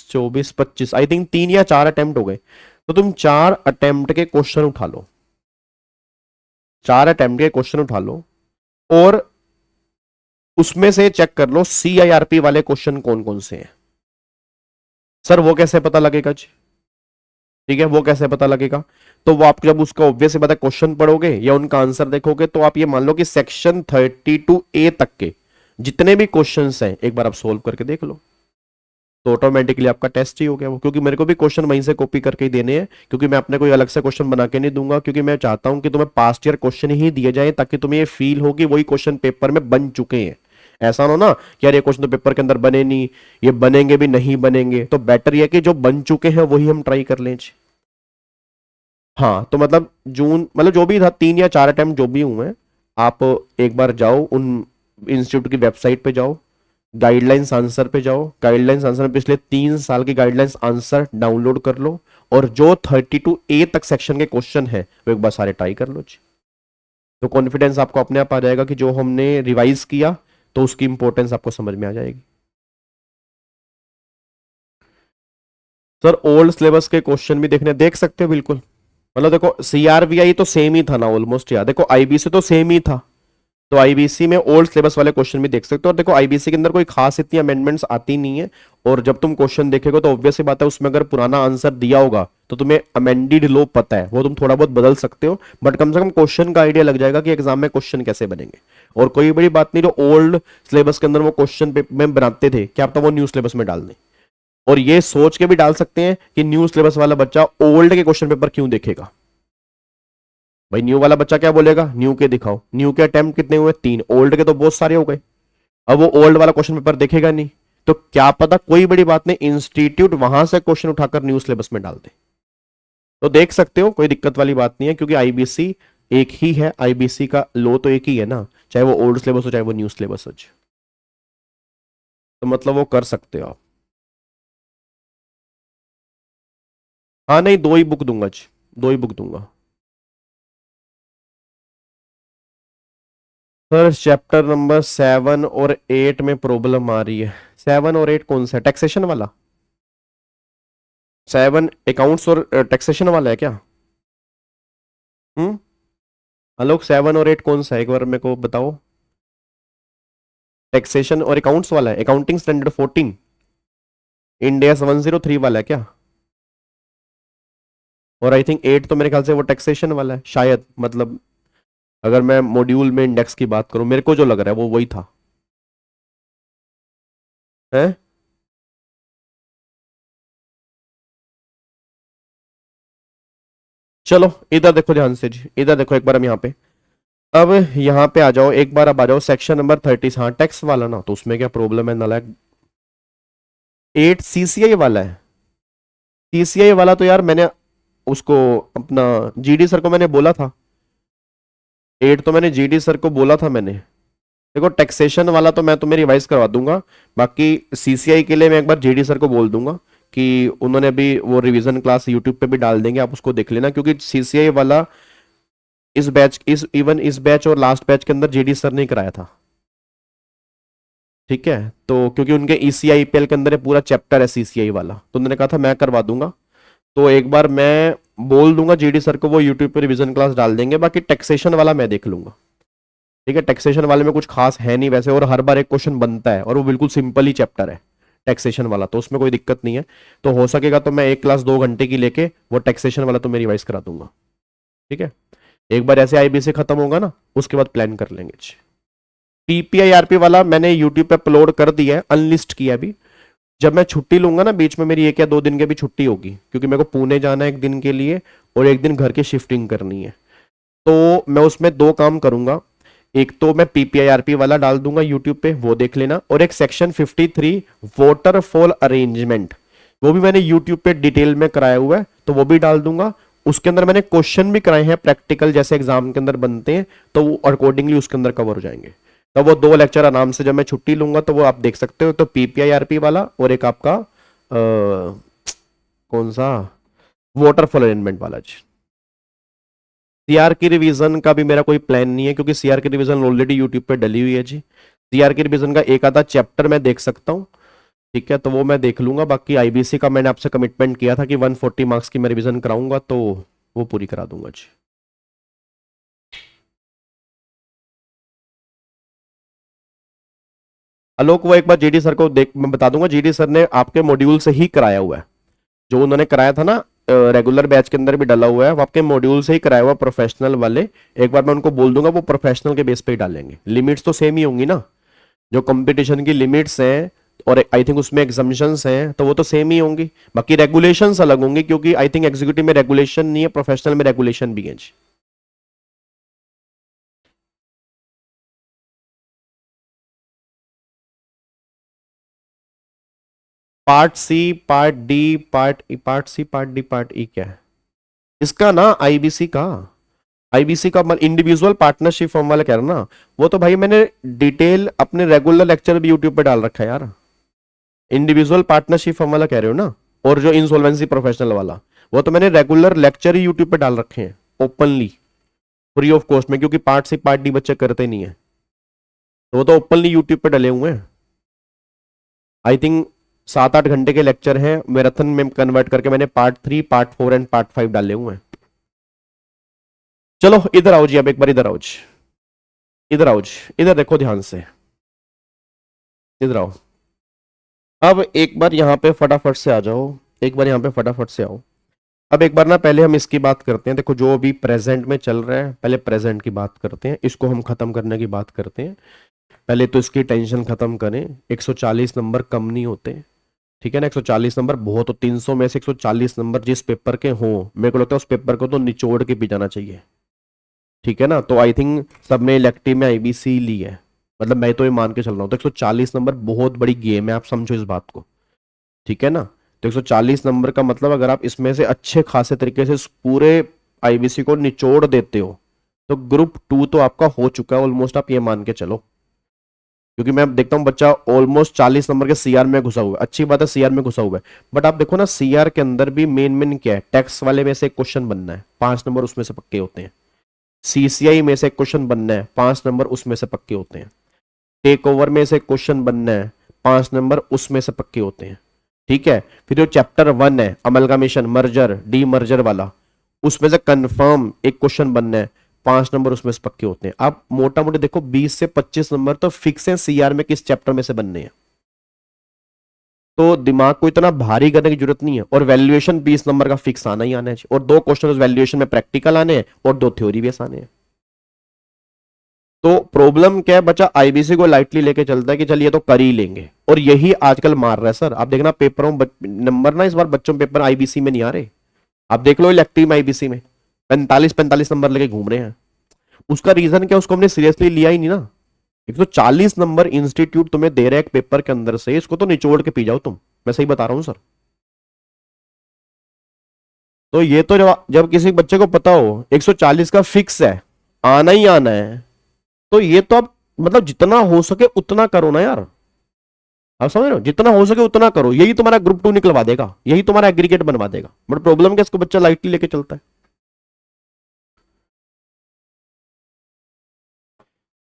S1: 24 25, आई थिंक 3 या 4 अटेम्प्ट हो गए। तो तुम 4 अटेम्प्ट के क्वेश्चन उठा लो, 4 अटेम्प्ट के क्वेश्चन उठा लो और उसमें से चेक कर लो CIRP वाले क्वेश्चन कौन कौन से हैं। सर वो कैसे पता लगेगा जी? ठीक है, वो कैसे पता लगेगा? तो वो आप जब उसका ऑब्वियस बात है क्वेश्चन पढ़ोगे या उनका आंसर देखोगे तो आप ये मान लो कि सेक्शन 32A तक के जितने भी क्वेश्चंस हैं एक बार आप सोल्व करके देख लो, तो ऑटोमेटिकली आपका टेस्ट ही हो गया वो। क्योंकि मेरे को भी क्वेश्चन वहीं से कॉपी करके ही देने हैं, क्योंकि मैं अपने कोई अलग से क्वेश्चन बना के नहीं दूंगा, क्योंकि मैं चाहता हूं कि तुम्हें पास्ट ईयर क्वेश्चन ही दिए जाए ताकि तुम्हें ये फील हो कि वही क्वेश्चन पेपर में बन चुके हैं। ऐसा हो ना कि यार ये क्वेश्चन तो पेपर के अंदर बने नहीं, ये बनेंगे भी नहीं बनेंगे, तो बेटर ये कि जो बन चुके हैं वही हम ट्राई कर लें। हाँ तो मतलब जून, मतलब जो भी था 3 या 4 अटेम्प्ट जो भी हुए हैं, आप एक बार जाओ उन इंस्टीट्यूट की वेबसाइट पे जाओ, गाइडलाइंस आंसर पे जाओ, गाइडलाइंस आंसर में पिछले 3 साल के गाइडलाइंस आंसर डाउनलोड कर लो और जो 32A तक सेक्शन के क्वेश्चन है वो एक बार सारे ट्राई कर लो जी। तो कॉन्फिडेंस आपको अपने आप आ जाएगा कि जो हमने रिवाइज किया तो उसकी इंपॉर्टेंस आपको समझ में आ जाएगी। सर ओल्ड सिलेबस के क्वेश्चन भी देख सकते हो बिल्कुल। मतलब देखो CRVI तो सेम ही था ना ऑलमोस्ट यार, देखो IBC तो सेम ही था, तो IBC में ओल्ड सिलेबस वाले क्वेश्चन भी देख सकते हो। और देखो IBC के अंदर कोई खास इतनी अमेंडमेंट्स आती नहीं है, और जब तुम क्वेश्चन देखेगा तो ऑब्वियस सी बात है उसमें अगर पुराना आंसर दिया होगा तो तुम्हें अमेंडेड लो पता है, वो तुम थोड़ा बहुत बदल सकते हो, बट कम से कम क्वेश्चन का आइडिया लग जाएगा कि एग्जाम में क्वेश्चन कैसे बनेंगे। और कोई बड़ी बात नहीं, जो ओल्ड सिलेबस के अंदर वो क्वेश्चन में बनाते थे क्या पता वो न्यू सिलेबस में डाल दें, और ये सोच के भी डाल सकते हैं कि न्यू सिलेबस वाला बच्चा ओल्ड के क्वेश्चन पेपर क्यों देखेगा। भाई न्यू वाला बच्चा क्या बोलेगा, न्यू के दिखाओ, न्यू के अटेम्प्ट कितने हुए 3, ओल्ड के तो बहुत सारे हो गए। अब वो ओल्ड वाला क्वेश्चन पेपर देखेगा नहीं, तो क्या पता कोई बड़ी बात नहीं इंस्टीट्यूट वहां से क्वेश्चन उठाकर न्यू सिलेबस में डाल दे। तो देख सकते हो, कोई दिक्कत वाली बात नहीं है, क्योंकि IBC एक ही है, IBC का लो तो एक ही है ना, चाहे वो ओल्ड सिलेबस हो चाहे वो न्यू सिलेबस हो। तो मतलब वो कर सकते हो आप। हाँ नहीं, 2 ही बुक दूंगा जी, 2 ही बुक दूंगा। सर चैप्टर नंबर 7 और 8 में प्रॉब्लम आ रही है। 7 और 8 कौन सा है? टैक्सेशन वाला? 7 अकाउंट्स और टैक्सेशन वाला है क्या? हम्म, आलोक 7 और 8 कौन सा है एक बार मेरे को बताओ। टैक्सेशन और अकाउंट्स वाला है, अकाउंटिंग स्टैंडर्ड 14 इंडिया 103 वाला है क्या? और आई थिंक 8 तो मेरे ख्याल से वो टैक्सेशन वाला है शायद, मतलब अगर मैं मॉड्यूल में इंडेक्स की बात करूं, मेरे को जो लग रहा है वो वही था है। चलो इधर देखो ध्यान से जी, इधर देखो एक बार हम यहाँ पे, अब यहाँ पे आ जाओ एक बार, अब आ जाओ सेक्शन नंबर 30। हाँ टैक्स वाला ना, तो उसमें क्या प्रॉब्लम है नालायक? 8 CCI वाला है। CCI वाला तो यार मैंने उसको अपना GD सर को मैंने बोला था, 8 तो मैंने GD सर को बोला था मैंने। देखो टैक्सेशन वाला तो मैं तुम्हें रिवाइज करवा दूंगा, बाकी CCI के लिए मैं एक बार GD सर को बोल दूंगा कि उन्होंने भी वो रिवीजन क्लास यूट्यूब पे भी डाल देंगे, आप उसको देख लेना, क्योंकि CCI वाला इस बैच और लास्ट बैच के अंदर GD सर ने कराया था। ठीक है, तो क्योंकि उनके ECIPL के अंदर पूरा चैप्टर है CCI वाला, तो उन्होंने कहा था मैं करवा दूंगा, तो एक बार मैं बोल दूंगा GD सर को, वो यूट्यूब पे रिवीजन क्लास डाल देंगे, बाकी टैक्सेशन वाला मैं देख लूंगा। ठीक है, टैक्सेशन वाले में कुछ खास है नहीं वैसे, और हर बार एक क्वेश्चन बनता है और वो बिल्कुल सिंपल ही चैप्टर है टैक्सेशन वाला, तो उसमें कोई दिक्कत नहीं है। तो हो सकेगा तो मैं एक क्लास 2 घंटे की लेके वो टैक्सेशन वाला तो मैं रिवाइज करा दूंगा। ठीक है, एक बार ऐसे IBC खत्म होगा ना उसके बाद प्लान कर लेंगे। PPIRP वाला मैंने यूट्यूब पे अपलोड कर दिया है, अनलिस्ट किया अभी। जब मैं छुट्टी लूंगा ना बीच में, मेरी 1 या 2 दिन की भी छुट्टी होगी, क्योंकि मेरे को पुणे जाना है 1 दिन के लिए और 1 दिन घर की शिफ्टिंग करनी है, तो मैं उसमें 2 काम करूंगा। एक तो मैं पीपीआईआरपी वाला डाल दूंगा यूट्यूब पे, वो देख लेना, और एक सेक्शन 53 वाटरफॉल अरेंजमेंट, वो भी मैंने यूट्यूब पे डिटेल में कराया हुआ है, तो वो भी डाल दूंगा। उसके अंदर मैंने क्वेश्चन भी कराए हैं प्रैक्टिकल, जैसे एग्जाम के अंदर बनते हैं, तो वो अकॉर्डिंगली उसके अंदर कवर हो जाएंगे। तो वो 2 लेक्चर आराम से जब मैं छुट्टी लूंगा तो वो आप देख सकते हो। तो पीपीआईआरपी वाला और एक आपका कौन सा, वाटरफॉल अरेंजमेंट वाला जी। सीआर की रिवीजन का भी मेरा कोई प्लान नहीं है, क्योंकि सीआर की रिवीजन ऑलरेडी यूट्यूब पे डली हुई है जी। सीआर की रिवीजन का एक आधा चैप्टर मैं देख सकता हूँ, ठीक है, तो वो मैं देख लूंगा। बाकी आईबीसी का मैंने आपसे कमिटमेंट किया था कि 140 मार्क्स की मैं रिवीजन कराऊंगा, तो वो पूरी करा दूंगा जी। आलोक, वो एक बार जीडी सर को देख, मैं बता दूंगा, जीडी सर ने आपके मॉड्यूल से ही कराया हुआ है, जो उन्होंने कराया था ना रेगुलर बैच के अंदर भी डाला हुआ है, वो आपके मॉड्यूल से ही कराया हुआ प्रोफेशनल वाले। एक बार मैं उनको बोल दूंगा, वो प्रोफेशनल के बेस पे ही डालेंगे। लिमिट्स तो सेम ही होंगी ना, जो कंपटीशन की लिमिट्स हैं और आई थिंक उसमें एग्जामिशंस हैं, तो वो तो सेम ही होंगी। बाकी रेगुलेशंस अलग होंगे, क्योंकि आई थिंक एग्जीक्यूटिव में रेगुलेशन नहीं है, प्रोफेशनल में रेगुलेशन भी है जी। Part C, part D, part C, part D, part E क्या है इसका ना, आईबीसी का, आईबीसी का इंडिविजुअल पार्टनरशिप फॉर्म वाला कह रहा ना, वो तो भाई मैंने डिटेल अपने रेगुलर लेक्चर भी यूट्यूब पे डाल रखा है यार। इंडिविजुअल पार्टनरशिप फॉर्म वाला कह रहे हो ना, और जो इंसॉल्वेंसी प्रोफेशनल वाला, वो तो मैंने रेगुलर लेक्चर ही यूट्यूब पे डाल रखे हैं ओपनली, फ्री ऑफ कॉस्ट में, क्योंकि पार्ट सी पार्ट डी बच्चे करते नहीं है, तो वो तो ओपनली यूट्यूब पे डले हुए हैं। आई थिंक 7-8 घंटे के लेक्चर हैं, मैराथन में कन्वर्ट करके मैंने पार्ट 3, पार्ट 4 एंड पार्ट 5 डाले हुए हैं। चलो इधर आओ जी, अब एक बार इधर आओ जी, इधर आओ जी, इधर देखो ध्यान से, इधर आओ। अब एक बार यहाँ पे फटाफट से आ जाओ, एक बार यहाँ पे फटाफट से आओ। अब एक बार ना पहले हम इसकी बात करते हैं, देखो जो अभी प्रेजेंट में चल रहा है, पहले प्रेजेंट की बात करते हैं, इसको हम खत्म करने की बात करते हैं। पहले तो इसकी टेंशन खत्म करें। 140 नंबर कम नहीं होते, ठीक है ना, 140 नंबर बहुत हो। 300 में से 140 नंबर जिस पेपर के हों, मेरे को लगता है उस पेपर को तो निचोड़ के पी जाना चाहिए, ठीक है ना। तो आई थिंक सब में इलेक्टिव में आईबीसी ली है, मतलब मैं तो ये मान के चल रहा हूँ। तो 140 नंबर बहुत बड़ी गेम है, आप समझो इस बात को, ठीक है ना। तो 140 नंबर का मतलब अगर आप इसमें से अच्छे खासे तरीके से पूरे आईबीसी को निचोड़ देते हो, तो ग्रुप 2 तो आपका हो चुका है ऑलमोस्ट, आप ये मान के चलो। क्योंकि मैं देखता हूं बच्चा ऑलमोस्ट 40 नंबर के सीआर में घुसा हुआ है, अच्छी बात है सीआर में घुसा हुआ है, बट आप देखो ना सीआर के अंदर भी मेन मेन क्या है, टैक्स वाले में से एक क्वेश्चन बनना है, 5 नंबर उसमें से पक्के होते हैं। सीसीआई में से एक क्वेश्चन बनना है, 5 नंबर उसमें से पक्के होते हैं। टेक ओवर में से एक क्वेश्चन बनना है, 5 नंबर उसमें से पक्के होते हैं, ठीक है। फिर जो चैप्टर 1 है अमलगामेशन, मर्जर, डी मर्जर वाला, उसमें से कंफर्म एक क्वेश्चन बनना है, 5 नंबर उसमें से पक्के होते हैं। आप मोटा मोटी देखो 20 से 25 नंबर तो फिक्स है सीआर में किस चैप्टर में से बनने हैं, तो दिमाग को इतना भारी करने की जरूरत नहीं है। और वैल्यूएशन 20 नंबर का फिक्स आना ही आना है, और 2 क्वेश्चन उस वैल्यूएशन में प्रैक्टिकल आने हैं और 2 थ्योरी बेस आने हैं। तो प्रॉब्लम क्या है, बच्चा आईबीसी को लाइटली लेके चलता है कि चल ये तो कर ही लेंगे, और यही आजकल मार रहा है सर। आप देखना पेपरों नंबर ना इस बार बच्चों पेपर आईबीसी में नहीं आ रहे, आप देख लो इलेक्टिव में आईबीसी में 45-45 नंबर लेके घूम रहे हैं। उसका रीजन क्या, उसको हमने सीरियसली लिया ही नहीं ना। 140 नंबर इंस्टीट्यूट तुम्हें दे रहे हैं एक पेपर के अंदर से, इसको तो निचोड़ के पी जाओ तुम, मैं सही बता रहा हूं सर। तो ये तो जब किसी बच्चे को पता हो 140 का फिक्स है, आना ही आना है, तो ये तो आप मतलब जितना हो सके उतना करो ना यार, आप समझ रहे हो, जितना हो सके उतना करो, यही तुम्हारा ग्रुप 2 निकलवा देगा, यही तुम्हारा एग्रीगेट बनवा देगा। बट प्रॉब्लम क्या, इसको बच्चा लाइटली लेके चलता है।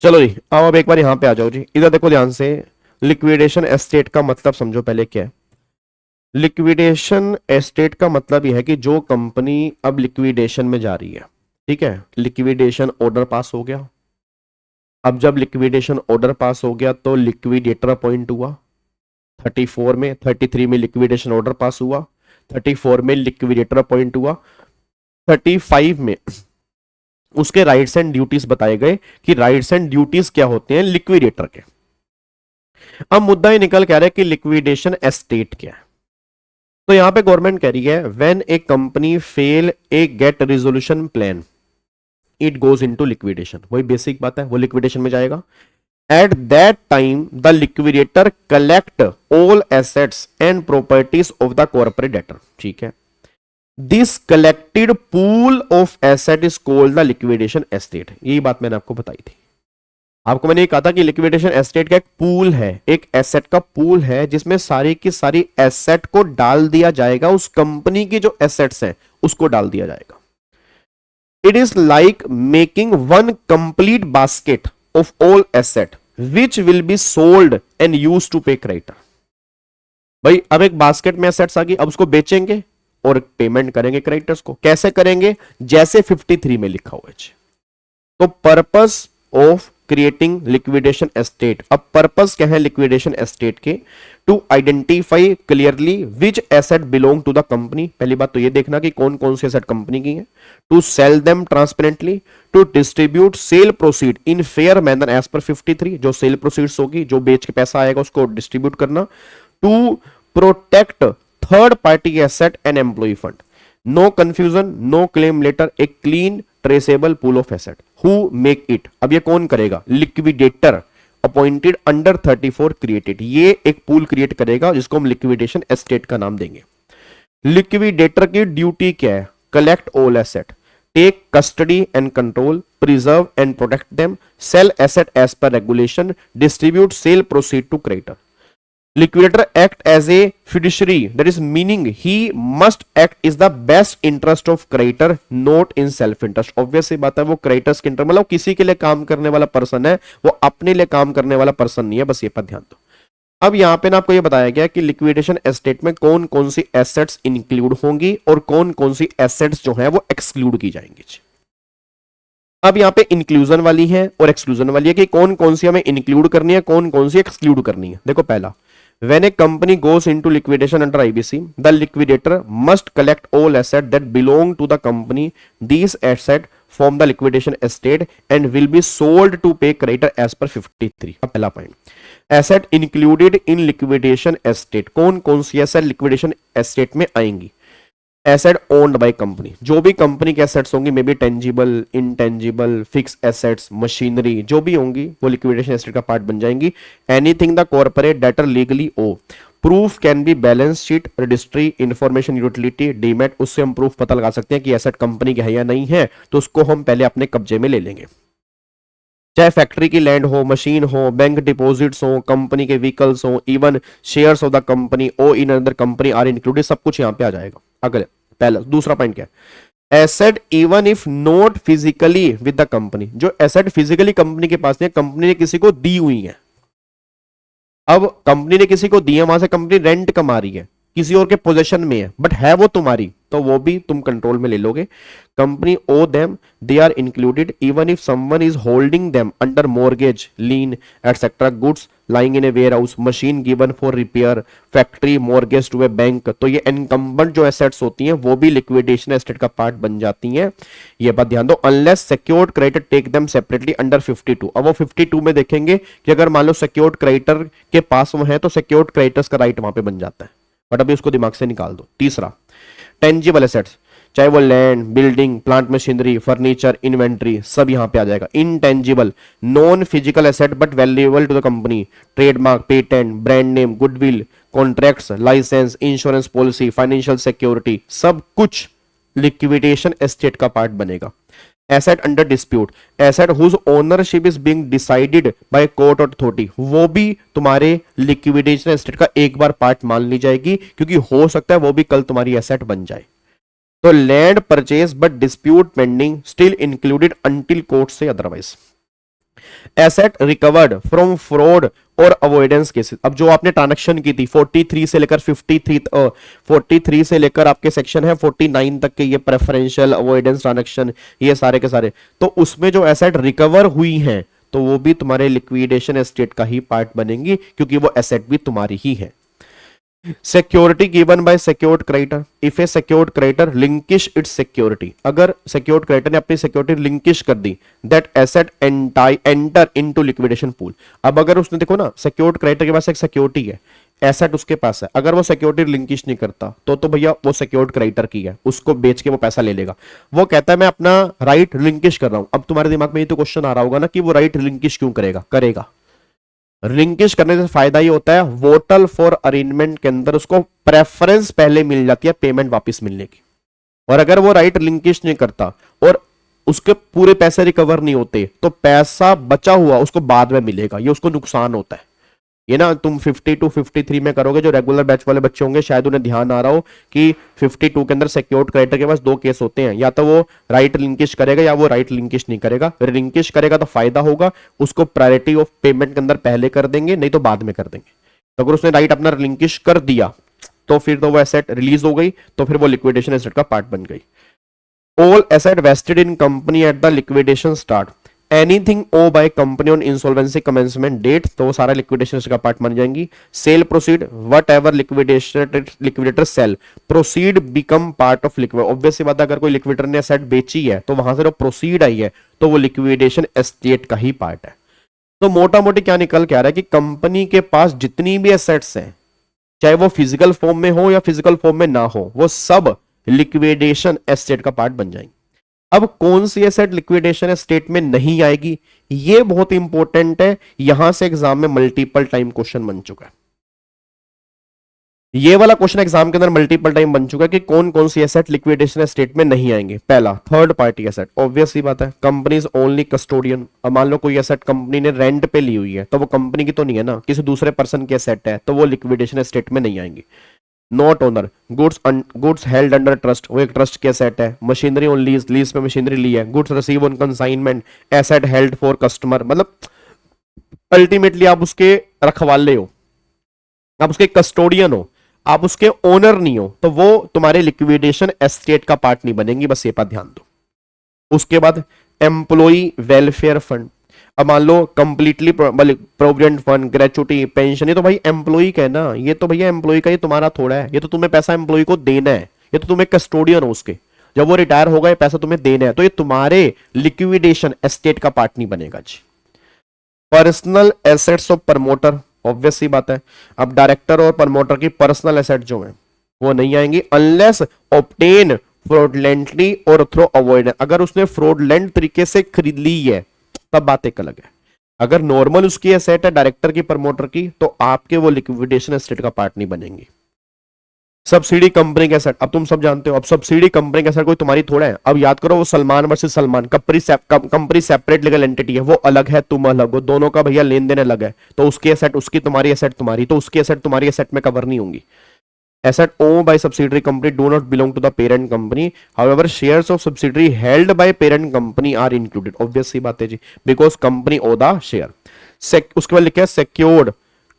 S1: चलो जी, अब एक बार यहां पे आ जाओ जी, इधर देखो ध्यान से। लिक्विडेशन एस्टेट का मतलब समझो पहले क्या है। लिक्विडेशन एस्टेट का मतलब यह है कि जो कंपनी अब लिक्विडेशन में जा रही है, ठीक है, लिक्विडेशन ऑर्डर पास हो गया। अब जब लिक्विडेशन ऑर्डर पास हो गया तो लिक्विडेटर अपॉइंट हुआ 34 में, 33 में लिक्विडेशन ऑर्डर पास हुआ, 34 में लिक्विडेटर अपॉइंट हुआ, 35 में उसके राइट्स एंड ड्यूटीज बताए गए कि राइट्स एंड ड्यूटीज क्या होते हैं लिक्विडेटर के। अब मुद्दा ही निकल के आ रहा है कि लिक्विडेशन एस्टेट क्या है। तो यहां पे गवर्नमेंट कह रही है when a company fail a get resolution plan it goes into liquidation, वही बेसिक बात है, वो लिक्विडेशन में जाएगा। At that time the liquidator collect all assets and properties of the corporate debtor, ठीक है। This collected pool of asset is called the liquidation estate, यही बात मैंने आपको बताई थी। आपको मैंने ये कहा था कि लिक्विडेशन एस्टेट का एक पूल है, एक एसेट का पूल है जिसमें सारी की सारी एसेट को डाल दिया जाएगा, उस कंपनी की जो एसेट्स हैं उसको डाल दिया जाएगा। It is like making one complete basket of all asset which will be sold and use to pay creditor. भाई अब एक बास्केट में एसेट्स आ गई, अब उसको बेचेंगे और पेमेंट करेंगे क्रेडिटर्स को। कैसे करेंगे? जैसे 53 में लिखा हुआ है। तो purpose of creating liquidation estate, अब पर्पस क्या है लिक्विडेशन एस्टेट के? To identify clearly which asset belong to the company, पहली बात तो ये देखना कि कौन कौन सी एसेट कंपनी की है। To sell them transparently, to distribute sale proceed in fair manner as per 53, जो सेल प्रोसीड्स होगी, जो बेच के पैसा आएगा उसको डिस्ट्रीब्यूट करना। To protect third party asset and employ fund, no confusion, no claim letter, एक clean traceable pool of asset. Who make it, अब ये कौन करेगा? लिक्विडेटर अपॉइंटेड अंडर 34 क्रिएटेड, ये एक पूल क्रिएट करेगा जिसको हम लिक्विडेशन एस्टेट का नाम देंगे। लिक्विडेटर की ड्यूटी क्या है? Collect all asset, take custody and control, preserve and protect them, sell asset as per regulation, distribute sale proceed to creditor. Liquidator act as a fiduciary, that is meaning he must act is the best interest of creditor, not in self interest। obvious सी बात है, वो creditors के interest, मतलब किसी के लिए काम करने वाला पर्सन है, वो अपने लिए काम करने वाला पर्सन नहीं है, बस ये पर ध्यान दो। अब यहां पे ना आपको ये बताया गया कि लिक्विडेशन एस्टेट में कौन कौन सी एसेट्स इंक्लूड होंगी और कौन कौन सी एसेट्स जो है वो एक्सक्लूड की जाएंगी। अब यहां पे इंक्लूजन वाली है और एक्सक्लूजन वाली है कि कौन कौन सी हमें इंक्लूड करनी है, कौन कौन सी एक्सक्लूड करनी है। देखो पहला, when a company goes into liquidation under IBC, the liquidator must collect all assets that belong to the company. These assets form the liquidation estate and will be sold to pay creditor as per 53। अब पहला point, asset included in liquidation estate, कौन कौन सी asset liquidation estate में आएंगी? Asset owned by company, जो भी company के assets होंगी, may be tangible, intangible, fix assets, machinery, जो भी होंगी वो लिक्विडेशन एसेट का पार्ट बन जाएंगी। Anything the corporate debtor legally owe, proof can be balance sheet, registry, information utility, demat, उससे हम प्रूफ पता लगा सकते हैं कि एसेट कंपनी का है या नहीं है, तो उसको हम पहले अपने कब्जे में ले लेंगे। चाहे फैक्ट्री की लैंड हो, मशीन हो, बैंक डिपॉजिट्स हो, कंपनी के व्हीकल्स हो, even shares of the company owe in other company are included, सब कुछ यहां पे आ जाएगा। अगले पहला, दूसरा पॉइंट क्या है? Asset even if not physically with the company, जो एसेट फिजिकली कंपनी के पास नहीं है, कंपनी ने किसी को दी हुई है। अब कंपनी ने किसी को दी है, वहां से कंपनी रेंट कमा रही है, किसी और के पोजीशन में है, बट है वो तुम्हारी, तो वो भी तुम कंट्रोल में ले लोगे। Company owe them, they are included even if someone is holding them under mortgage, lien etcetera, goods lying in a warehouse, machine given for repair, factory mortgage to a bank, तो ये incumbent जो assets होती हैं वो भी liquidation asset का part बन जाती हैं। ये बात ध्यान दो। Unless secured creditor take them separately under 52। अब वो 52 में देखेंगे कि अगर मान लो सिक्योर्ड क्रेडिटर के पास वो है तो सिक्योर्ड क्रेडिटर्स का राइट वहां पे बन जाता है, बट अभी उसको दिमाग से निकाल दो। तीसरा, टेंजिबल एसेट्स, चाहे वो land, building, plant machinery, furniture, inventory, सब यहां पे आ जाएगा। Intangible, non physical asset but valuable to the company, trademark, patent, brand name, goodwill, contracts, licence, insurance policy, financial security, सब कुछ लिक्विडेशन एस्टेट का पार्ट बनेगा। Asset under dispute, asset whose ownership is being decided by court authority, वो भी तुम्हारे liquidation asset का एक बार part मान ली जाएगी, क्योंकि हो सकता है वो भी कल तुम्हारी एसेट बन जाए। तो land purchase but dispute pending still included until court से otherwise. Asset recovered from fraud or avoidance cases, अब जो आपने ट्रांजैक्शन की थी 43 से लेकर 43 से लेकर आपके सेक्शन है 49 तक के, ये प्रेफरेंशियल, अवॉइडेंस ट्रांजैक्शन, ये सारे के सारे, तो उसमें जो एसेट रिकवर हुई हैं तो वो भी तुम्हारे लिक्विडेशन एस्टेट का ही पार्ट बनेंगी, क्योंकि वो एसेट भी तुम्हारी ही है। Security given by secured creditor, if a secured creditor relinquish its security, अगर सिक्योर्ड क्रेडिटर ने अपनी सिक्योरिटी लिंकिश कर दी, that asset enter into liquidation pool. अब अगर उसने देखो ना, सिक्योर्ड क्रेडिटर के पास एक सिक्योरिटी है, एसेट उसके पास है, अगर वो सिक्योरिटी लिंकिश नहीं करता तो भैया वो सिक्योर्ड क्रेडिटर की है, उसको बेच के वो पैसा ले लेगा। वो कहता है मैं अपना राइट लिंकिश कर रहा हूं। अब तुम्हारे दिमाग में ये तो क्वेश्चन आ रहा होगा ना कि वो राइट लिंकिश क्यों करेगा। लिंकिश करने से फायदा ये होता है, वोटल फॉर अरेंजमेंट के अंदर उसको प्रेफरेंस पहले मिल जाती है पेमेंट वापस मिलने की। और अगर वो राइट लिंकिश नहीं करता और उसके पूरे पैसे रिकवर नहीं होते तो पैसा बचा हुआ उसको बाद में मिलेगा, ये उसको नुकसान होता है। ये ना तुम 52 53 में करोगे, जो रेगुलर बैच वाले बच्चे होंगे शायद उन्हें ध्यान आ रहा हो कि 52 के अंदर सिक्योर्ड क्रेडिटर के पास दो केस होते हैं, या तो वो राइट लिंकिश करेगा या वो राइट लिंकिश नहीं करेगा। लिंकिश करेगा तो फायदा होगा, उसको प्रायोरिटी ऑफ पेमेंट के अंदर पहले कर देंगे, नहीं तो बाद में कर देंगे। तो अगर उसने राइट अपना लिंकिश कर दिया तो फिर तो वो एसेट रिलीज हो गई, तो फिर वो लिक्विडेशन एसेट का पार्ट बन गई। All asset vested in company at the liquidation start, anything owe by company on insolvency commencement date, तो वो सारा लिक्विडेशन का पार्ट बन जाएंगी। Sale proceed, whatever liquidator sale proceed become part of liquid. Obvious सी बात है, अगर कोई लिक्विडेटर ने एसेट बेची है तो वहां से जो प्रोसीड आई है तो वो लिक्विडेशन एस्टेट का ही पार्ट है। तो मोटा मोटी क्या निकल के आ रहा है कि कंपनी के पास जितनी भी एसेट्स हैं, चाहे वो फिजिकल फॉर्म में हो या फिजिकल फॉर्म में ना हो, वो सब लिक्विडेशन एस्टेट का पार्ट बन जाएंगे। अब कौन सी एसेट लिक्विडेशन एस्टेट में नहीं आएगी, ये बहुत इंपॉर्टेंट है, यहां से एग्जाम में मल्टीपल टाइम क्वेश्चन बन चुका है। ये वाला क्वेश्चन एग्जाम के अंदर मल्टीपल टाइम बन चुका है कि कौन कौन सी एसेट लिक्विडेशन एस्टेट में नहीं आएंगे। पहला, थर्ड पार्टी एसेट, ऑब्वियस सी बात है, कंपनी इज ओनली कस्टोडियन। अब मान लो कोई एसेट कंपनी ने रेंट पे ली हुई है तो वो कंपनी की तो नहीं है ना, किसी दूसरे पर्सन की एसेट है, तो वो लिक्विडेशन एस्टेट में नहीं आएंगी। Not owner, goods held under trust, वो एक ट्रस्ट की एसेट है। मशीनरी ऑन लीज, लीज पे मशीनरी ली है। Goods receive on consignment, asset held for customer, मतलब अल्टीमेटली आप उसके रखवाले हो, आप उसके कस्टोडियन हो, आप उसके ओनर नहीं हो, तो वो तुम्हारे लिक्विडेशन एस्टेट का पार्ट नहीं बनेंगी, बस ये पर ध्यान दो। उसके बाद एम्प्लॉई वेलफेयर फंड, अब मान लो completely provident fund, gratuity, pension, ये तो भाई एम्प्लॉई का है ना, ये तो भैया एम्प्लॉई का, ये तुम्हारा थोड़ा है, ये तो तुम्हें पैसा एम्प्लॉई को देना है, ये तो तुम्हें कस्टोडियन हो उसके, जब वो रिटायर होगा ये पैसा तुम्हें देना है, तो ये तुम्हारे लिक्विडेशन एस्टेट का पार्ट नहीं बनेगा जी। Personal assets of promoter, obvious सी बात है, अब डायरेक्टर और प्रमोटर की पर्सनल एसेट जो है वो नहीं आएंगी अनलेस ऑब्टेन फ्रॉडलेंटली और थ्रू अवॉइडेंस। अगर उसने फ्रॉडलेंट तरीके से खरीद ली है तब बात एक अलग है। अगर नॉर्मल उसकी एसेट है डायरेक्टर की प्रमोटर की, तो आपके वो लिक्विडेशन एसेट का पार्ट नहीं बनेंगी। सब्सिडी कंपनी का एसेट, अब तुम सब जानते हो, अब सब्सिडी कंपनी का एसेट कोई तुम्हारी थोड़ा है। अब याद करो, वो Salman versus Salman, company separate legal entity है, वो अलग है, तुम अलग हो, दोनों का भैया लेन देन अलग है, तो उसकी एसेट उसकी, तुम्हारी एसेट तुम्हारी, तो उसकी एसेट तुम्हारी एसेट में कवर नहीं होंगी। Asset owned by subsidiary company do not belong to the parent company. However, shares of subsidiary held by parent company are included. Obvious सी बात है जी, because company owe the share. उसके बाद लिखा है secured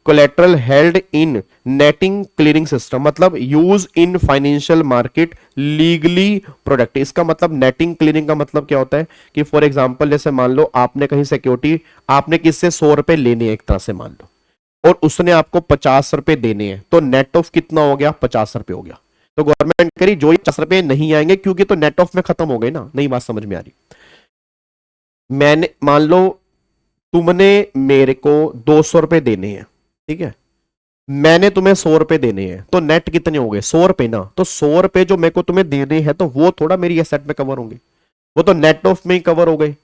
S1: collateral held in netting clearing system, मतलब use in financial market legally product। इसका मतलब netting clearing का मतलब क्या होता है कि फॉर एग्जाम्पल जैसे मान लो आपने कहीं सिक्योरिटी, आपने किससे 100 रुपए लेने हैं एक तरह से मान लो, और उसने आपको 50 रुपए देने हैं, तो नेट ऑफ कितना हो गया, 50 रुपए हो गया। तो गवर्नमेंट करी जो 50 रुपए नहीं आएंगे क्योंकि तो नेट ऑफ में खत्म हो गए ना। नहीं बात समझ में आ रही? मैंने मान लो तुमने मेरे को 200 रुपए देने हैं, ठीक है, मैंने तुम्हें 100 रुपए देने हैं, तो नेट कितने हो गए, 100 रुपए ना। तो 100 रुपए जो मेरे को तुम्हें देने हैं तो वो थोड़ा मेरी एसेट में कवर होंगे, वो तो नेट ऑफ में ही कवर हो गए।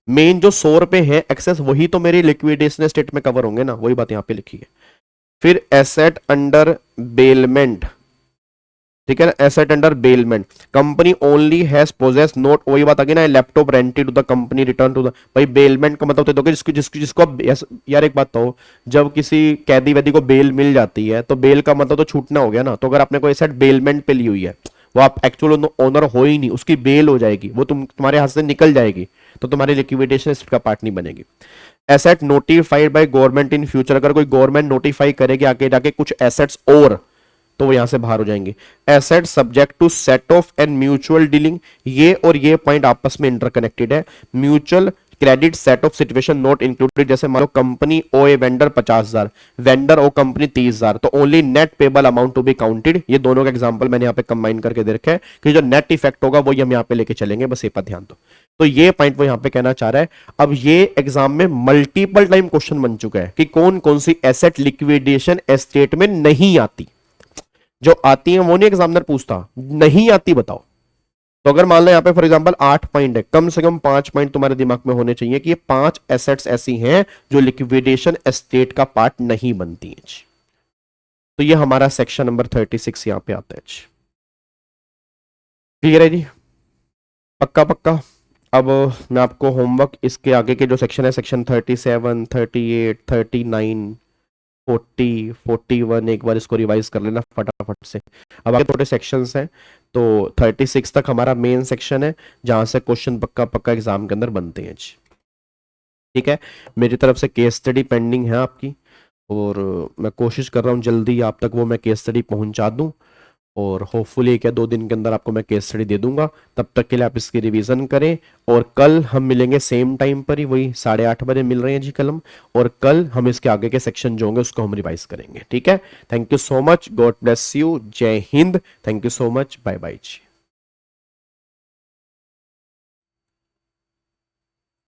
S1: मेन जो 100 रुपए है एक्सेस, वही तो मेरी लिक्विडेशन स्टेट में कवर होंगे ना, वही बात यहां पे लिखी है। फिर एसेट अंडर बेलमेंट, ठीक है ना, asset under bailment, company only has possess not, वही बात आ गई ना, laptop rented to the company return to the, भाई बेलमेंट का मतलब तो दोगे जिसको यार एक बात तो, जब किसी कैदी वैदी को बेल मिल जाती है तो बेल का मतलब तो छूटना हो गया ना। तो अगर आपने कोई एसेट बेलमेंट पे ली हुई है, वो आप एक्चुअल ओनर हो ही नहीं, उसकी बेल हो जाएगी, वो तुम्हारे हाथ से निकल जाएगी, तो तुम्हारी लिक्विडेशन एसेट का पार्ट नहीं बनेगी। Asset notified by government in future, अगर कोई गवर्नमेंट नोटिफाई करेगी आगे जाके कुछ एसेट्स और तो वो यहां से बाहर हो जाएंगे। Asset subject to set off and mutual dealing, ये और ये पॉइंट आपस में इंटरकनेक्टेड है। Mutual credit set off situation not included, जैसे मान लो company owe a vendor 50,000, vendor owe company 30,000, तो only net payable amount to be counted. ये दोनों का एग्जांपल मैंने यहाँ पे कंबाइन करके दे रखा है कि जो नेट इफेक्ट होगा वही हम यहाँ पे लेके चलेंगे, बस ये पर ध्यान दो। तो ये पॉइंट वो यहाँ पे कहना चाह रहा है। अब ये एग्जाम में मल्टीपल टाइम क्वेश्चन बन चुका है कि कौन कौन सी एसेट लिक्विडेशन एस्टेट में नहीं आती। जो आती है वो नहीं एग्जामिनर पूछता, नहीं आती बताओ। तो अगर मान लो यहाँ पे फॉर एग्जांपल 8 पॉइंट है, कम से कम 5 पॉइंट तुम्हारे दिमाग में होने चाहिए कि ये 5 एसेट्स ऐसी हैं जो लिक्विडेशन एस्टेट का पार्ट नहीं बनती हैं। तो ये हमारा सेक्शन नंबर 36 यहां पे आता है। क्लियर है जी, पक्का पक्का। अब मैं आपको होमवर्क इसके आगे के जो सेक्शन है, सेक्शन 37, 38, 39, 40, 41, एक बार इसको रिवाइज कर लेना फटाफट से। अब आगे थोड़े सेक्शंस हैं, तो 36 तक हमारा मेन सेक्शन है जहां से क्वेश्चन पक्का पक्का एग्जाम के अंदर बनते हैं। ठीक है, मेरी तरफ से केस स्टडी पेंडिंग है आपकी, और मैं कोशिश कर रहा हूँ जल्दी आप तक वो मैं केस स्टडी पहुंचा दूं, और होपफुली 1 या 2 दिन के अंदर आपको मैं केस स्टडी दे दूंगा। तब तक के लिए आप इसकी रिवीजन करें, और कल हम मिलेंगे सेम टाइम पर ही, वही 8:30 बजे मिल रहे हैं जी कल हम, और कल हम इसके आगे के सेक्शन जो होंगे उसको हम रिवाइज करेंगे। ठीक है, thank you so much, God bless you, जय Hind, thank you so much, bye bye ji.